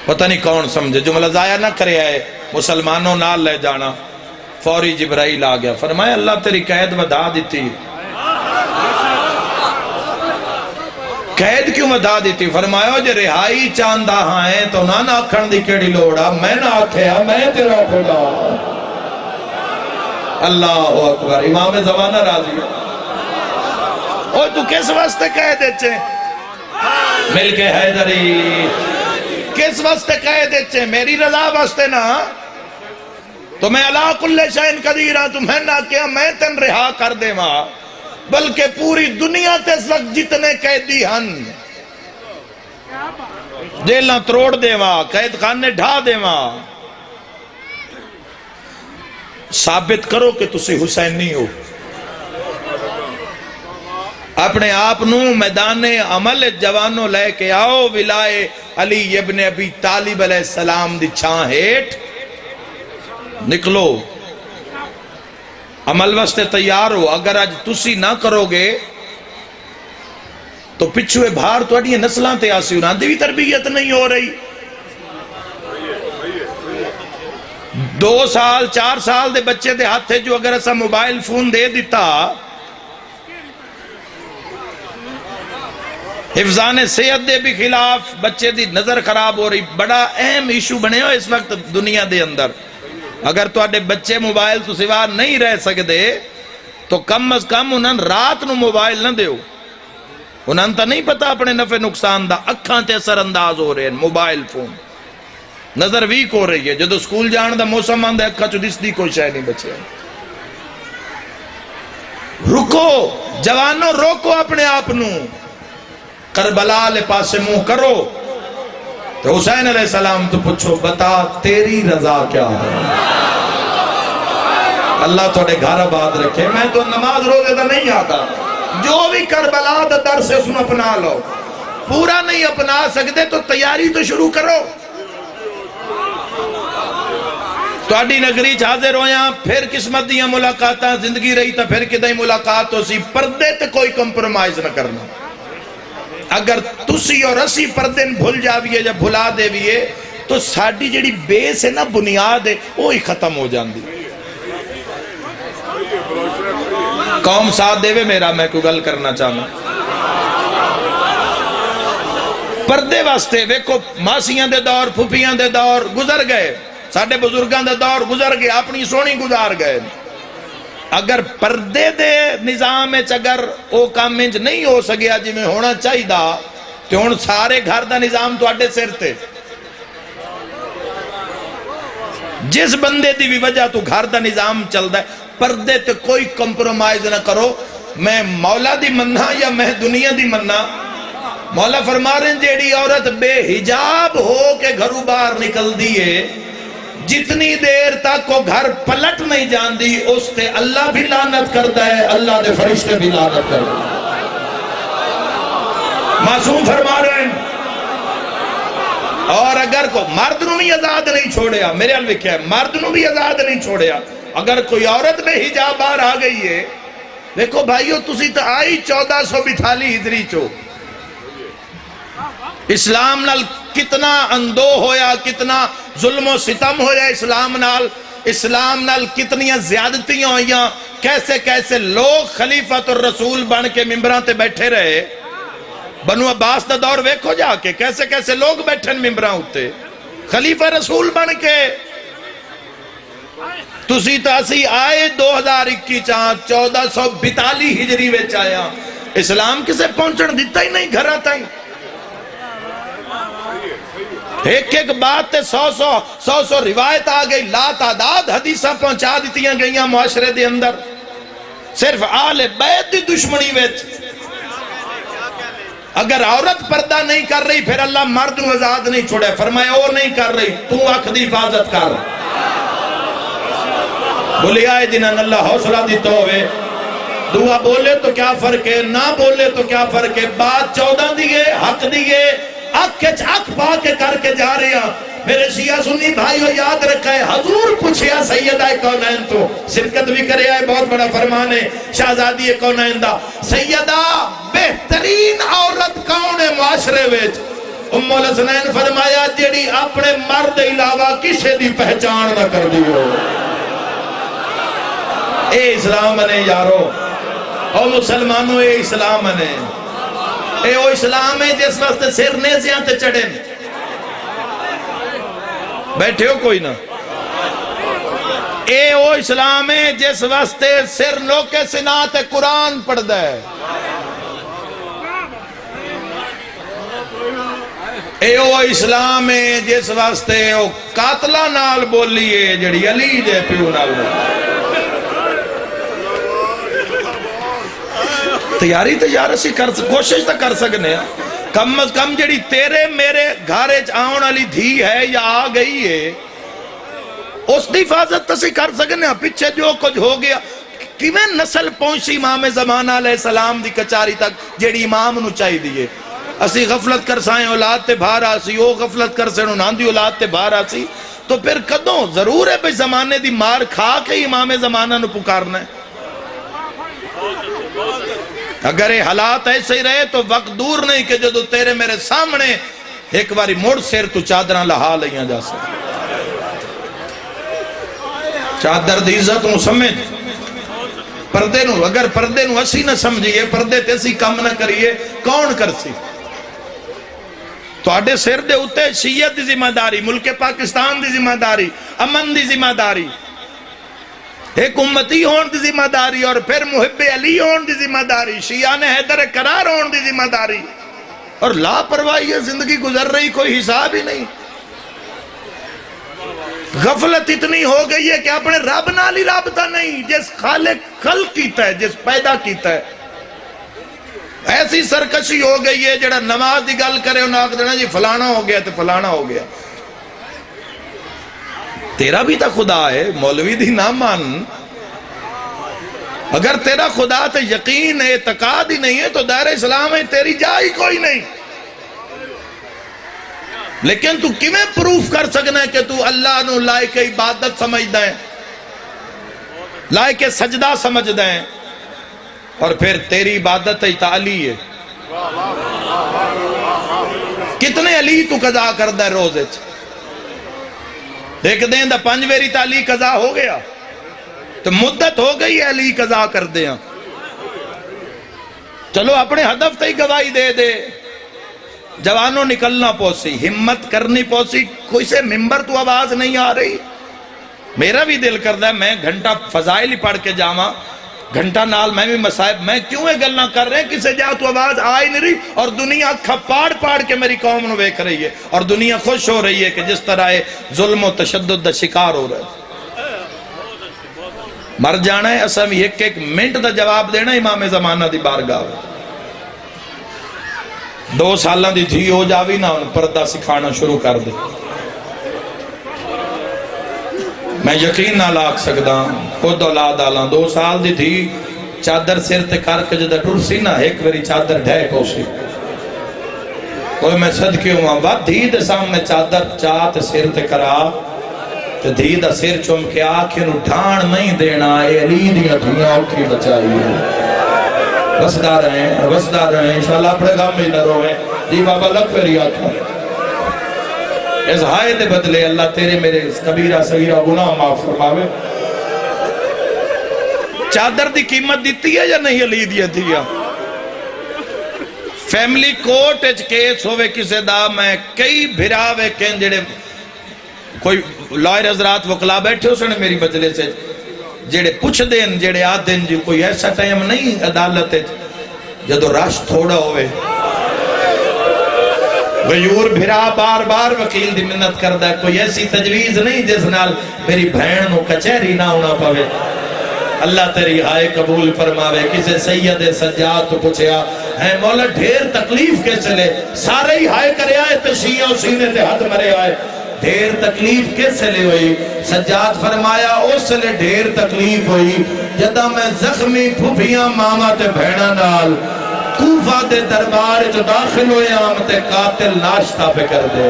پتہ نہیں کون سمجھے، جملہ ضائع نہ کرے آئے مسلمانوں نال لے جانا۔ فوری جبرائیل آ گیا، فرمایا اللہ تیری قید ودا دیتی، قید کیوں ودا دیتی؟ فرمایا جو رہائی چاندہ ہائیں تو نہ آکھن دی کیڑی لوڑا، میں نہ آکھیا میں تیرا خدا۔ اللہ اکبر، امام زمانہ راضی ہے۔ اوہ تو کس واسطے قید اچھے مل کے حیدری، کس واسطے قید اچھے میری رضا واسطے نا، تو میں علا کل شئین قدیر ہاں، تمہیں نہ کیا میں تن رہا کر دے ماں، بلکہ پوری دنیا تے اس وقت جتنے قیدی ہن جیلنا تروڑ دے ماں، قید خانے ڈھا دے ماں، ثابت کرو کہ تسی حسین نہیں ہو۔ اپنے آپ نو میدان عمل جوانوں لے کے آؤ، ولائے علی ابن ابی طالب علیہ السلام دی چھاں ہیٹ نکلو، عمل واسطے تیار ہو۔ اگر آج تسی نہ کرو گے تو پچھوے بھار تو اڈیے نسلان تے آسی انہاں دی بھی تربیت نہیں ہو رہی۔ 2 سال 4 سال دے بچے دے ہاتھ تھے جو اگر ایسا موبائل فون دے دیتا، حفظان صحت دے بھی خلاف بچے دی نظر خراب ہو رہی، بڑا اہم ایشو بنے ہو اس وقت دنیا دے اندر۔ اگر تو اڈے بچے موبائل تو سوا نہیں رہ سکتے تو کم از کم انہاں رات نو موبائل نہ دیو، انہاں تا نہیں پتا اپنے نفع نقصان دا، اکھاں تے اثر انداز ہو رہے ہیں موبائل فون، نظر ویک ہو رہی ہے۔ جدو سکول جان دا موسم آندہ اکھاں چو دس دی کوئی شے نہیں بچے۔ رکو جوانوں، روکو اپنے آپنو، کربلا لے پاسے منہ کرو تو حسین علیہ السلام تو پوچھو بتا تیری رضا کیا ہے؟ اللہ تھوڑے گھر آباد رکھے۔ میں تو نماز روزے دا نہیں آتا، جو بھی کربلا دا در سے اس میں اپنا لو، پورا نہیں اپنا سکتے تو تیاری تو شروع کرو۔ تو اڈی نگری حاضر ہویاں، پھر قسمت دیاں ملاقاتاں، زندگی رہی تا پھر کدائی ملاقات ہو سی، پردے تے کوئی کمپرومائز نہ کرنا۔ اگر تسی اور اسی پردے بھول جاویے یا بھلا دے ویے تو ساڑی جڑی بیس ہے نا، بنیاد ہے وہی ختم ہو جاندی۔ قوم ساتھ دے وے میرا، میں کوئی گل کرنا چاہنا پردے واسطے۔ ویکو ماسیاں دے دور، پھوپیاں دے دور گزر گئے، ساڑے بزرگاں دے دور گزر گئے، اپنی سونی گزار گئے۔ اگر پردے دے نظام اگر او کام انج نہیں ہو سکیا جی میں ہونا چاہی دا تو ہون سارے گھر دا نظام تو اڈے سر تے، جس بندے دی بھی وجہ تو گھر دا نظام چل دا ہے، پردے تے کوئی کمپرومائز نہ کرو۔ میں مولا دی مننا یا میں دنیا دی مننا؟ مولا فرما رہے ہیں جیڑی عورت بے حجاب ہو کے گھروں باہر نکل دیئے، جتنی دیر تک وہ گھر پلٹ نہیں جان دی، اس تے اللہ بھی لعنت کرتا ہے، اللہ دے فرشتے بھی لعنت کرتا ہے۔ معصوم فرما رہے ہیں۔ اور اگر کو مرد نو بھی آزاد نہیں چھوڑیا، میرے حال لکھا ہے مرد نو بھی آزاد نہیں چھوڑیا، اگر کوئی عورت بے حجاب باہر آ گئی ہے، دیکھو بھائیو تسی تو آئی 1442 ہجری چو، اسلام نال کتنا اندو ہویا، کتنا ظلم و ستم ہویا اسلام نال کتنی زیادتیاں ہوئیاں، کیسے کیسے لوگ خلیفۃ الرسول بن کے ممبران تے بیٹھے رہے۔ بنو عباس دا دور ویکھو جا کے کیسے کیسے لوگ بیٹھے ممبران ہوتے خلیفہ رسول بن کے۔ تسی تو اسی آئے 2021 چاند 1442 ہجری ویچ آیا، اسلام کسے پہنچن دیتا ہی نہیں گھر آتا ہی۔ ایک ایک بات تے سو روایت آ گئی، لا تعداد حدیثہ پہنچا دیتیاں گئیاں معاشرے دے اندر، صرف آل بیت دی دشمنی ویچ۔ اگر عورت پردہ نہیں کر رہی پھر اللہ مرد نو آزاد نہیں چھوڑے، فرمایا وہ نہیں کر رہی تو اکھ دی حفاظت کر۔ بولی آئے جنہاں اللہ حوصلہ دیتا ہوئے، دعا بولے تو کیا فرق ہے، نہ بولے تو کیا فرق ہے، بات 14 دیئے حق دیئے، اکھ پا کے کر کے جا رہے ہیں۔ میرے شیعہ سنی بھائیو یاد رکھا ہے، حضور پوچھیا سیدہ کونین تو شرکت بھی کرے آئے، بہت بڑا فرمان ہے شہزادی کونین دا، سیدہ بہترین عورت کون ہے معاشرے ویچ؟ ام الحسنین فرمایا جیڑی اپنے مرد علاوہ کسے دی پہچان نہ کر دیو۔ اے اسلام نے یارو، او مسلمانوں اے اسلام نے، اے او اسلام ہے جس وقت سر نیزیاں تے چڑھیں۔ بیٹھے ہو کوئی نہ؟ اے او اسلام ہے جس وقت سر لوکے سنات قرآن پڑھ دے۔ اے او اسلام ہے جس وقت او قاتلہ نال بولیے جڑی علی دے پیو نال بولیے۔ تیاری تو یار اسی کوشش تو کر سکنے ہیں، کم از کم جڑی تیرے میرے گھارے آن علی دھی ہے یا آ گئی ہے اس دی حفاظت تسی کر سکنے ہیں۔ پیچھے جو کچھ ہو گیا کیویں نسل پہنچی امام زمانہ علیہ السلام دی کچاری تک جیڑی امام نو چاہی دیئے۔ اسی غفلت کر سائیں اولاد تے بھار آسی، او غفلت کر سائیں انہاں دی اولاد تے بھار آسی، تو پھر کدوں ضرور ہے بھئی زمانے دی مار کھا کے امام زمانہ نو پکارنا ہے۔ اگر یہ حالات ایسے ہی رہے تو وقت دور نہیں کہ جدو تیرے میرے سامنے ایک باری مڑ سیر تو چادرہ لہا لیاں جا سکتے۔ چادر دی عزت نو سمجھ، پردے نو، اگر پردے نو اسی نہ سمجھئے، پردے تے اسی کم نہ کریے، کون کر سی؟ تو آڈے سیر دے ہوتے شیعت دی ذمہ داری، ملک پاکستان دی ذمہ داری، امن دی ذمہ داری، ایک امتی ہون دی ذمہ داری، اور پھر محب علی ہون دی ذمہ داری، شیعان حیدر قرار ہون دی ذمہ داری، اور لاپرواہی زندگی گزر رہی کوئی حساب ہی نہیں۔ غفلت اتنی ہو گئی ہے کہ اپنے رب نال ہی رابطہ نہیں، جس خالق خلق کیتا ہے، جس پیدا کیتا ہے۔ ایسی سرکشی ہو گئی ہے جڑا نماز دی گل کرے انہاں آکھ دینا جی فلانا ہو گیا تو فلانا ہو گیا۔ تیرا بھی تا خدا ہے، مولوی دی نہ مان۔ اگر تیرا خدا تے یقین ہے، اعتقاد ہی نہیں ہے تو دائرہ اسلام ہے تیری جا ہی کوئی نہیں۔ لیکن تو کیویں پروف کر سکنا ہے کہ تو اللہ نو لائق عبادت سمجھدا ہے، لائق سجدہ سمجھدا ہے، اور پھر تیری عبادت علی ہے۔ کتنے علی تو قضا کردہ ہے روزے چ؟ ایک دن دا 5 ویری تا علی قضا ہو گیا تو مدت ہو گئی ہے علی قضا کر دیا۔ چلو اپنے ہدف تے ہی گواہی دے دے، جوانوں نکلنا پوسی، ہمت کرنی پوسی، کوئی سے ممبر تو آواز نہیں آ رہی۔ میرا بھی دل کردا ہے میں گھنٹہ فضائل ہی پڑھ کے جاواں، گھنٹہ نال میں بھی مصائب، میں کیوں یہ گلنا کر رہے ہیں کسے جا تو آواز آ ہی نہیں رہی، اور دنیا اکھا پاڑ پاڑ کے میری قوم نو ویکھ رہی ہے، اور دنیا خوش ہو رہی ہے کہ جس طرح ظلم و تشدد دا شکار ہو رہا ہے۔ مر جانا ہے اسا بھی ایک ایک منٹ دا جواب دینا امام زمانہ دی بارگاہ۔ 2 سالاں دی دھی ہو جاوی نا پردہ سکھانا شروع کر دے، میں یقین نہ لاکھ سکدا خود اولاد آلاں 2 سال دی تھی چادر سر تے کر کے جدہ ٹر سی نا ایک وری چادر ڈھے کو سی، کوئی میں صدقے ہوا وقت دھی دے سامنے چادر چاہت سر تے کرا تے دھی دا سر چم کے آکھے نو ڈھان نہیں دینا، اے علی دی دنیا اٹھی بچائی ہے۔ وسدہ رہیں انشاءاللہ اپنے گام میں نہ روئے۔ جی بابا لکھ میری آتھا اس ہائے دے بدلے اللہ تیرے میرے کبیرہ صغیرہ گناہ معاف فرماوے چادر دی قیمت دیتی ہے یا نہیں علی دیا دیا فیملی کوٹ اچ کیس ہوئے کسے دا میں کئی بھراوے کہیں جڑے کوئی لائر حضرات وکلا بیٹھے اس نے میری مجلے سے جڑے پوچھ دین جڑے آدھیں جی کوئی ایسا ٹائم نہیں عدالت جدو رش تھوڑا ہوئے غیور بھرا بار بار وکیل دی منت کردہ کوئی ایسی تجویز نہیں جس نال میری بہن نو کچہری نہ ہونا پوے اللہ تیری ہائے قبول فرماوے کسے سید سجاد تو پوچھیا ہے مولا ڈھیر تکلیف کیسے لے سارے ہی ہائے کرے آئے تشیعہ سینے تے ہاتھ مرے آئے ڈھیر تکلیف کیسے لے ہوئی سجاد فرمایا اس لے ڈھیر تکلیف ہوئی جدہ میں زخمی پھوپیاں ماما تے بھیڑا نال کوفہ دے دربار جو داخل ہوئے آمتے قاتل ناشتہ پہ کر دے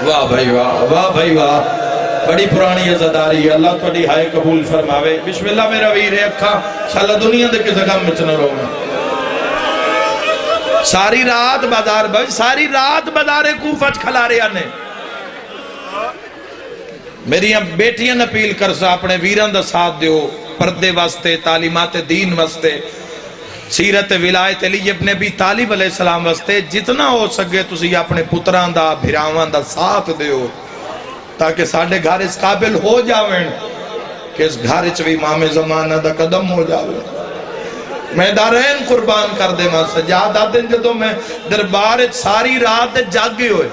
واہ بھائی واہ بھائی واہ بڑی پرانی عزداری ہے اللہ تو ہائے قبول فرماوے بسم اللہ میرا ویر ہے اکھا شاءاللہ دنیا دے کسے غم میں چنہ رہوں ساری رات بازار بھائی ساری رات بازار کوفت کھلا رہے آنے میری بیٹیاں اپیل کر سا اپنے ویران دا ساتھ دیو پردے واسطے تعلیمات دین واسطے سیرت ولایت علی ابن ابی طالب علیہ السلام واسطے جتنا ہو سکے تسی اپنے پتران دا بھراوان دا ساتھ دیو تاکہ ساڑھے گھر اس قابل ہو جاویں کہ اس گھر چوی امام زمانہ دا قدم ہو جاویں میں دارین قربان کر دے ماں سجاد آدن جدو میں دربار ساری رات جاگے ہوئے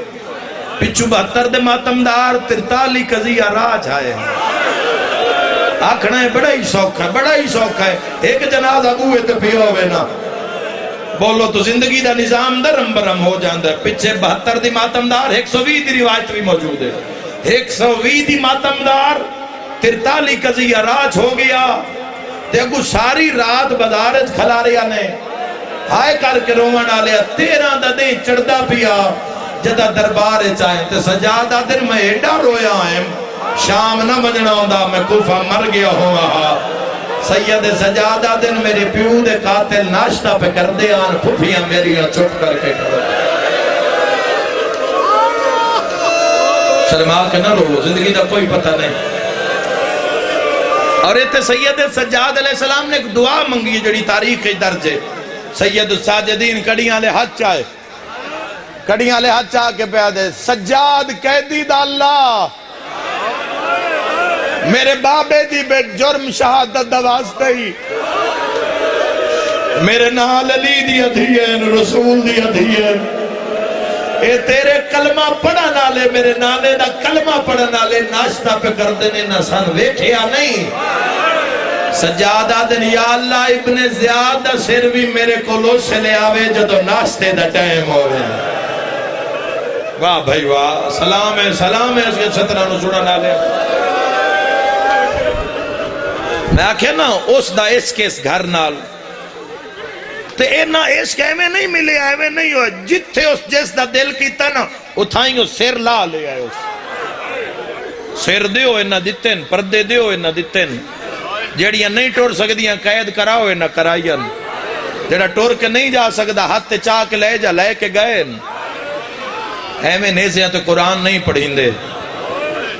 پچھو 72 دے ماتمدار 43 قضیہ راج آئے آکھنا ہے بڑا ہی شوق ہے ایک جناز ابوے تے پیو ہوئے نا بولو تو زندگی دا نظام درم برم ہو جاندہ ہے پچھے 72 دی ماتمدار 120 دی روایت بھی موجود ہے 120 دی ماتمدار 43 قضیہ راج ہو گیا دیکھو ساری رات بدارج کھلا رہا نے ہائے کر کے روان آلیا 13 دا دیں چڑھدا پیا جدہ دربار چاہیں تے سجادہ دن میں ایڈا رویا آئیں شام نہ بجنا ہوندہ میں کوفہ مر گیا ہوا سید سجادہ دن میرے پیو دے قاتل ناشتہ پہ کر دے آن پھوپیاں میری چپ کر کے کھڑا شرما کے نہ رو زندگی دا کوئی پتہ نہیں اور ایتے سید سجاد علیہ السلام نے ایک دعا منگی جڑی تاریخ درج ہے سید الساجدین کڑیاں لے ہاتھ چاہے کڑیاں لے ہاتھ چاہ کے پہ دے سجاد قیدی دا اللہ میرے بابے دی بے جرم شہادت دا واسطہ ہی میرے نال علی دی ادھیین رسول دی ادھیین اے تیرے کلمہ پڑھا نالے میرے نانے دا کلمہ پڑھا نالے ناشتہ پہ کر دینے نہ سن ویٹھیا نہیں سجادہ دن یا اللہ ابن زیاد دا سر بھی میرے کولو سے لے آوے جدو ناشتے دا ٹائم ہوئے واہ بھائی واہ سلام ہے اس کے سترہ نو سڑا نالے میں آکھے نا اس دا اس کے اس گھر نال تے اینا اس کے ایویں نہیں ملے ایویں نہیں ہوئے جتھے اس جس دا دل کیتا نا اتھائیں اس سر لا لے آئے اس سر دیو اینا دیتن پردے دیو اینا دیتن جیڑیاں نہیں ٹور سکدیاں قید کراؤ اینا کرائیاں جیڑا ٹور کے نہیں جا سکدا ہاتھ چاہ کے لے جا لے کے گئے ایویں نیزیاں تو قرآن نہیں پڑھیں دے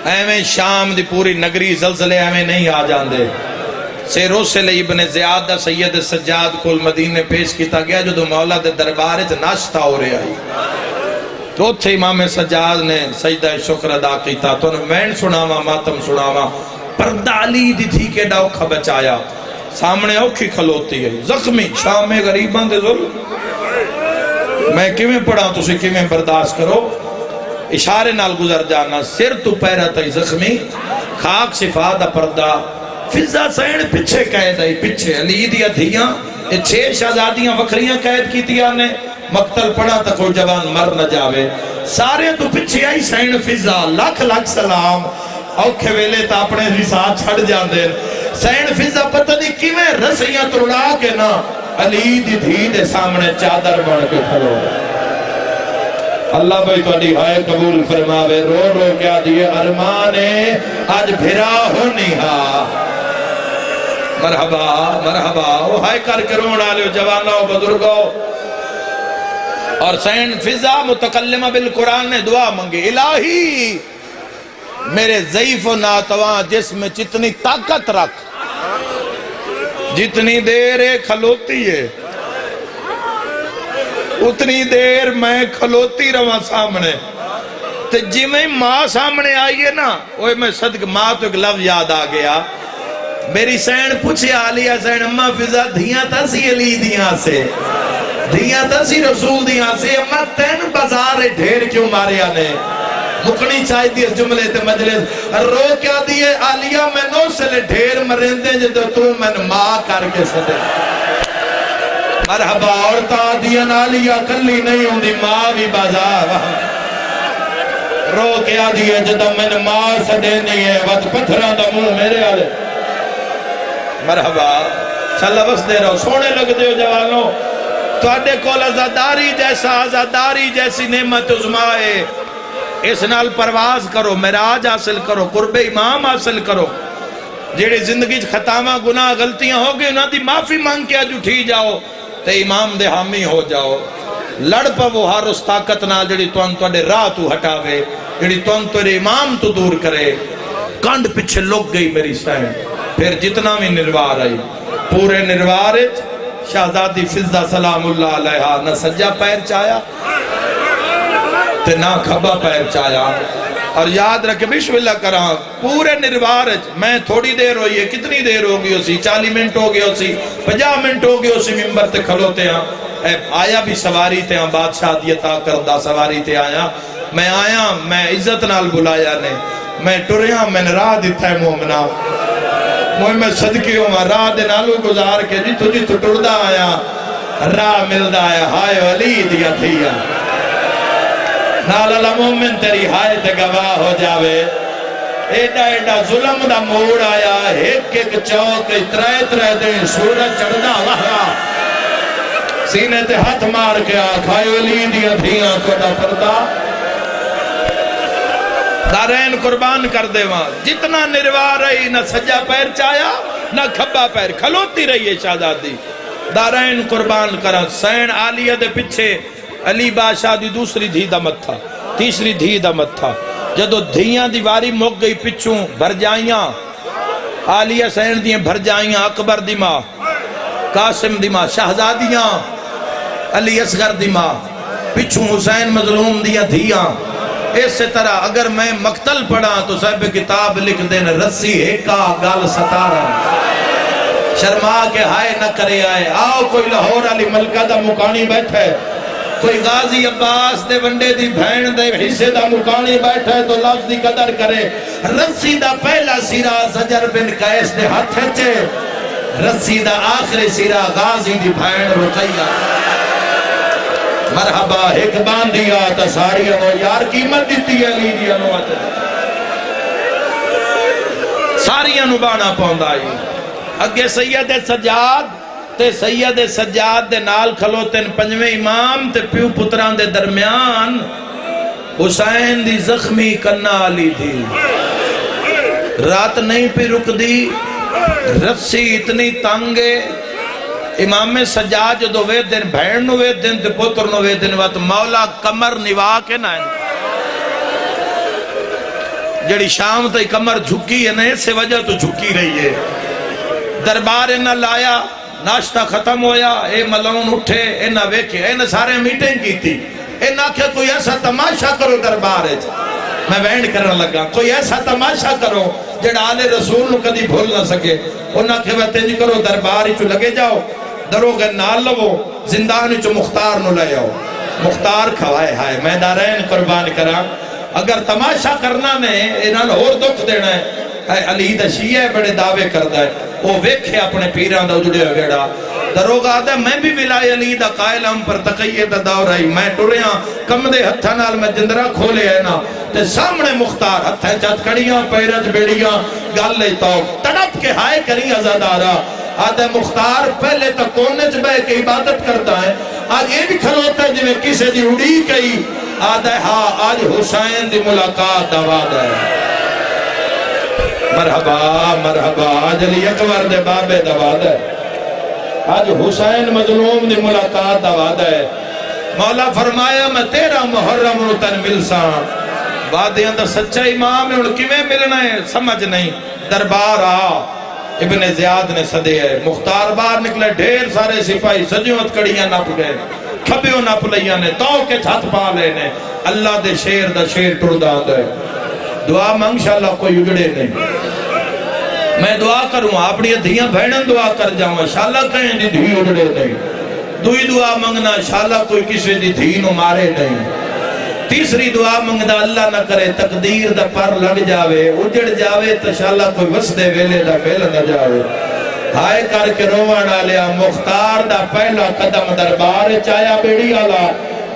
ایویں شام دی پوری نگری زلزلے ایویں نہیں آ جان دے سیرو سے لئے ابن زیاد دا سید سجاد کل مدینے پیش کیتا گیا جو دو مولا دے دربار ناشتہ ہو رہے آئی تو تھے امام سجاد نے سجدہ شکر ادا کیتا تو نے وین سناوا ماتم سناوا پردہ علی دی تھی کے ڈاؤکھا بچایا سامنے اوکھی کھلوتی ہے زخمی شام میں غریبان دے ظلم میں کیویں پڑھا تسی کیویں برداشت کرو اشارے نال گزر جانا سر تو پیرا تی زخمی خاک شفا دا پردہ فضا سین پچھے قید آئی پچھے علی دیا دھیاں 6 شہزادیاں وکھریاں قید کی دیا نے مقتل پڑا تا کوئی جوان مر نہ جاوے سارے تو پچھے آئی سین فضا لاکھ لاکھ سلام اوکھے ویلے تا اپنے بھی ساتھ چھڑ جان دے سین فضا پتہ نہیں کیویں رسیاں ترڑا کے نا علی دی دھی دے سامنے چادر بڑھ کے کھڑو اللہ بھائی تو اڈی ہائے قبول فرماوے رو رو کیا دیئے ارمانے آج بھرا ہونی ہا مرحبا مرحبا وہ ہائے کر کے رون آلے جوانوں بزرگوں اور سین فضا متکلمہ بالقرآن نے دعا منگی، الہی میرے ضعیف و ناتواں جسم میں جتنی طاقت رکھ، جتنی دیر کھلوتی ہے اتنی دیر میں کھلوتی رہا سامنے، تو جی میں ماں سامنے آئیے نا، اوہ میں صدق ماں تو ایک لفظ یاد آ گیا، میری سین پوچھے آلیہ سین اماں فضا دھیاں تا سی علی دیاں سے، دھیاں تا سی رسول دیاں سے، اماں تین بازار ڈھیر کیوں ماریا نے؟ مکنی چاہی دی اس جملے تے مجلس رو کیا دیئے آلیہ میں نو سے لے ڈھیر مرندے جدو تو میں ماں کر کے سدے، مرحبا عورتہ دیا نالیہ کلی نہیں ہوں دی ماں بھی بازار رو کیا دیا جدہ میں نے ماں سدے نہیں ہے وقت پتھران دا منہ میرے آلے مرحبا چلا بس دے رہو سونے لگ دے ہو جوانوں تو اڈے کول ازاداری جیسا ازاداری جیسی نعمت عظمائے اس نال پرواز کرو معراج حاصل کرو قرب امام حاصل کرو جیڑے زندگی خطاواں گناہ غلطیاں ہو گئے انہاں دی معافی مانگ کے اج اٹھی جاؤ تے امام دے حامی ہو جاؤ لڑ پاو ہر اس طاقت نال جڑی تون تواڈے راہ تو ہٹاوے جڑی تون تیرے امام تو دور کرے کنڈ پیچھے لگ گئی میری سین پھر جتنا بھی نروار آئی پورے نروار شہزادی فضا سلام اللہ علیہا نہ سجا پیر چایا تے نہ کھبا پیر چایا اور یاد رکھے بسم اللہ کراں پورے نروار میں تھوڑی دیر ہوئی ہے کتنی دیر ہو گئی اسی 40 منٹ ہو گئی اسی 50 منٹ ہو گئی اسی ممبر تے کھلوتے ہیں آیا بھی سواری تے ہیں بادشاہ دیتا کردہ سواری تے آیا میں عزت نال بلایا نے میں ٹریاں میں نے راہ دیتا ہے مومنہ میں صدقی ہوں راہ دے نالو گزار کے جی تو ٹردہ آیا راہ ملدہ آیا ہائے علی دیا تھیا نالا مومن تیری ہائے تے گواہ ہو جاوے ایڈا ایڈا ظلم دا موڑ آیا ایک ایک چوک ترائے ترائے دیں سورج چڑھنا وہاں سینے تے ہاتھ مار کے آکھائے علی دیا تھیاں کوڑا پردہ دارین قربان کر دے وہاں جتنا نروار رہی نہ سجا پیر چایا نہ کھبا پیر کھلوتی رہی ہے شہزادی دارین قربان کرا سین آلیہ دے پچھے علی بادشاہ دی دوسری دھی دا مت تھا تیسری دھی دا مت تھا جدو دھیاں دیواری مک گئی پچھوں بھر جائیاں آلیہ سین دیاں بھر جائیاں اکبر دی ماں قاسم دی ماں شہزادیاں علی اصغر دی ماں پچھوں حسین مظلوم دیاں دھیاں اس طرح اگر میں مقتل پڑھا تو صاحب کتاب لکھ دینا رسی ایکا گال ستارا شرما کے ہائے نہ کرے آئے آؤ کوئی لاہور علی ملکہ دا مکانی بیٹھے کوئی غازی عباس دے ونڈے دی بھین دے حصے دا مکانی بیٹھے تو لفظ دی قدر کرے رسی دا پہلا سیرہ زجر بن قیس دے ہاتھ چے رسی دا آخری سیرہ غازی دی بھین رقیہ مرحبا ایک باندیا تا ساری انو یار قیمت دیتی ہے لی دی انو آتے ساری انو بانا پوندا آئی اگے سید سجاد تے سید سجاد دے نال کھلوتن پنجویں امام تے پیو پتران دے درمیان حسین دی زخمی کنہ آلی تھی رات نہیں پہ رک دی رسی اتنی تانگے امام سجاد جو وے دن بھین نو وے دن تے پتر نو وے دن وقت مولا کمر نوا کے نائن جڑی شام تے کمر جھکی ہے نا سے وجہ تو جھکی رہی ہے دربار انہا لایا ناشتہ ختم ہویا اے ملون اٹھے انہا ویکھے انہا سارے میٹنگ کی تھی انہا کہ کوئی ایسا تماشا کرو دربار ہے میں وینڈ کرنے لگا کوئی ایسا تماشا کرو جڑا آلے رسول نو کدی بھول نہ سکے انہا کہ وہ تینج کرو دربار ہی چو لگے جاؤ دروگے نال لو زندانی چو مختار نو لے آؤ مختار کھوائے ہائے میں دارین قربان کرا اگر تماشا کرنا نے انہاں اور دکھ دینا ہے علی دا شیعہ بڑے دعوے کردہ ہے وہ ویکھے اپنے پیران دا اجڑے ویڑا دروگا آدھا میں بھی ولائے علی دا قائل ہم پر تقیہ دا دور آئی میں ٹوریاں کم دے ہتھا نال میں جندرہ کھولے ہے نا تے سامنے مختار ہتھا چات کڑیاں پیرت بیڑیاں گال لے تو تڑپ کے ہائے کری ازادارہ آدھے مختار پہلے تک کونے چبے کے عبادت کرتا ہے آج یہ بھی کھلوتا ہے جنہیں کسے دی اڑی کئی آدھے ہاں آج حسین دی ملاقات دواد ہے مرحبا مرحبا آج علی اکبر دے بابے دواد ہے آج حسین مظلوم دی ملاقات دواد ہے مولا فرمایا میں تیرا محرم تن ملساں وعدے اندر سچا امام ہے اور کیویں ملنا ہے سمجھ نہیں دربار آ ابن زیاد نے صدے ہے مختار باہر نکلے ڈھیر سارے سپاہی سجوت کڑیاں نپ گئے کھبیوں نپ لیاں نے تو کے چھت پا لینے اللہ دے شیر دا شیر ٹر دا ہے دعا مانگ انشاءاللہ کوئی اجڑے نہیں میں دعا کروں اپنی دھیاں بہنن دعا کر جاؤں انشاءاللہ کہیں دی دھی اجڑے نہیں دوئی دعا منگنا انشاءاللہ کوئی کسی دی دھی نو مارے نہیں تیسری دعا منگنا اللہ نہ کرے تقدیر دا پر لگ جاوے اجڑ جاوے تو انشاءاللہ کوئی وسدے ویلے دا مل نہ جاوے ہائے کر کے روان آلیا مختار دا پہلا قدم دربار چایا بیڑی آلا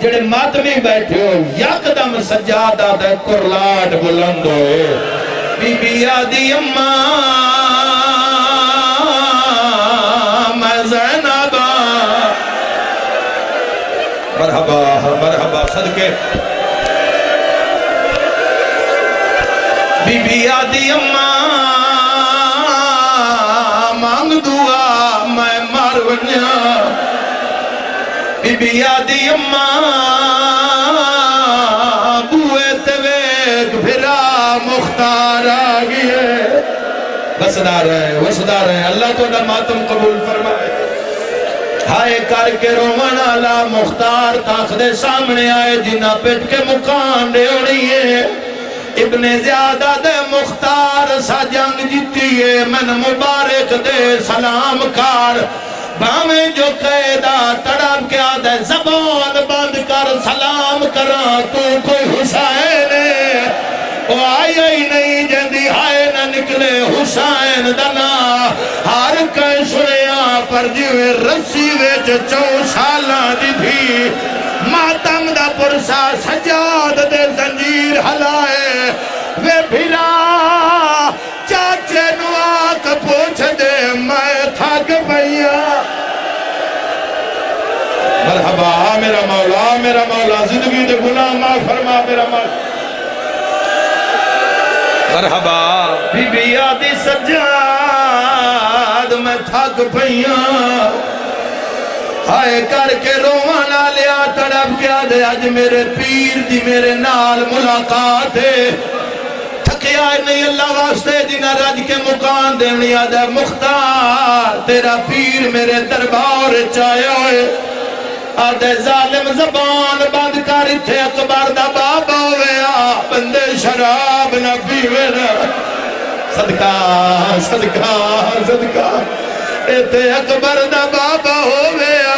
جڑے ماتمی بیٹھے ہو یک دم سجادہ دے کرلاٹ بلند ہوئے بی بی آدی اماں میں زینبہ مرحبا مرحبا صدقے بی بی آدی اماں مانگ دعا میں مار ونیا بی بی آدی اماں بوئے تویک بھرا مختار آگئے وسدار ہے اللہ تو نہ ماتم قبول فرمائے ہائے کر کے رومن آلہ مختار تاخد سامنے آئے جنہ پیٹ کے مکان دے اڑی ہے ابن زیادہ دے مختار سا جنگ جیتی ہے من مبارک دے سلام کار بامیں جو قیدہ تڑپ کے آدھے زبان بند کر سلام کرا تو کوئی حسین ہے وہ آئی نہیں جندی ہائے نہ نکلے حسین دنا ہر کئی سنیا پر جوے رسی ویچ 4 سالہ دی بھی ماتم دا پرسا سجاد دے زنجیر ہلائے وے بھیلا چاچے نو آکھ پوچھ دے میں تھک بھئیا مرحبا میرا مولا زندگی دے گناہ معاف فرما میرا مولا مرحبا بی بی آدی سجاد میں تھک پھئیاں ہائے کر کے روانا لیا تڑپ کیا دے آج میرے پیر دی میرے نال ملاقات ہے تھکیا نہیں اللہ واسطے جنہ رج کے مکان دینی آدھے مختار تیرا پیر میرے دربار چاہے ہوئے آدھے ظالم زبان بند کر تھے اکبر دا بابا ہویا بندے شراب نہ پیوے نہ صدقہ ایتے اکبر دا بابا ہویا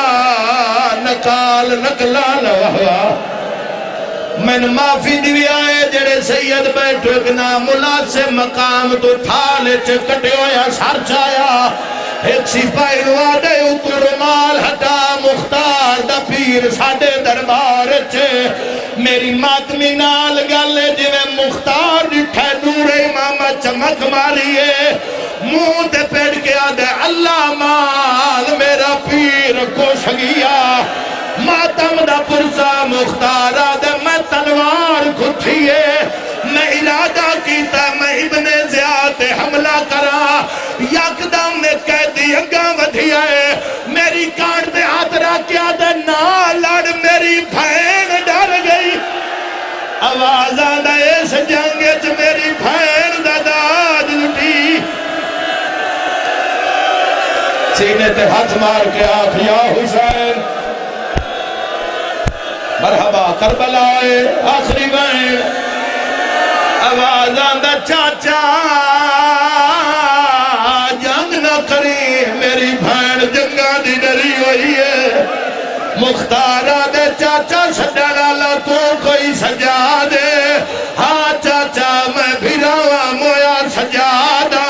نکال نکلا لوہا من معافی دیوی آئے جڑے سید بیٹھو ایک نامناسب مقام تو تھالے چکٹے ہویا سر چایا ایک سپاہی نوا دے اتو رمال ہٹا مختار دا پیر ساڑے دربار چھے میری ماتمی نال گالے جوے مختار ڈٹھے نور امام چمک ماریے منہ تے پیڑ کے آدھے اللہ مال میرا پیر کو شگیا ماتم دا پرسا مختار آدھے میں تلوار کھٹھئے میں ارادہ کیتا میں ابن زیاد حملہ کرا یک دم نے قیدی انگاں ودھی آئے میری کانٹ دے ہاتھ راکیا دے نا لڑ میری بھین ڈر گئی آواز آدھا اس جنگے چ میری بھین داداج لٹی سینے تے ہاتھ مار کے آکھ یا حسین مرحبا کربلا آئے آخری بہن آواز آندہ چاچا جنگ نہ کری میری بہن جنگاں دی ڈری ہوئی ہے مختار آدھے چاچا سجانا تو کوئی سجا دے ہاں چاچا میں بھی رہا مویا سجادہ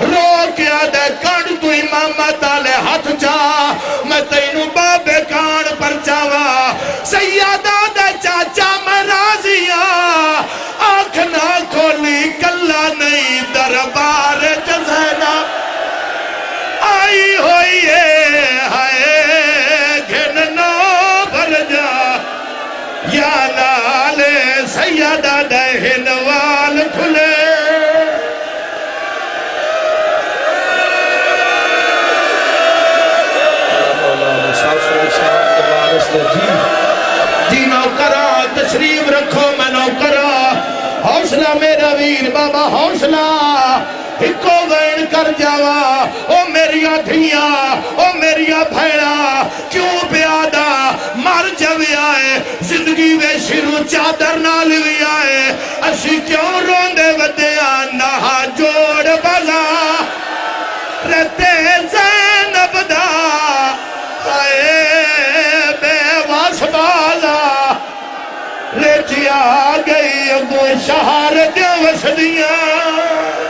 رو کیا دے کڑ تو امامت آلے ہاتھ چاہ میں تینو بابے کان پر چاہوا سیادہ دے چاچا میں راضیاں آنکھ نہ کھولی کلا نہیں دربار جزینا آئی ہوئی ہے ہائے گھننا بھر جا یا لالے سیادہ دہن وال کھلے مولا مسافر شام کے وارث جی ویر بابا حوصلہ ہکو وین کر جاوا او میریاں دھیاں او میریاں بھیڑا کیوں پیادا مر جوی آئے زندگی میں شروع چادر نال بھی آئے اسی کیوں روندے ودیا نہا جوڑ بلا رہتے زینب دا آئے بے واس بالا رچیا گئی اگو شہر دیا وسدیاں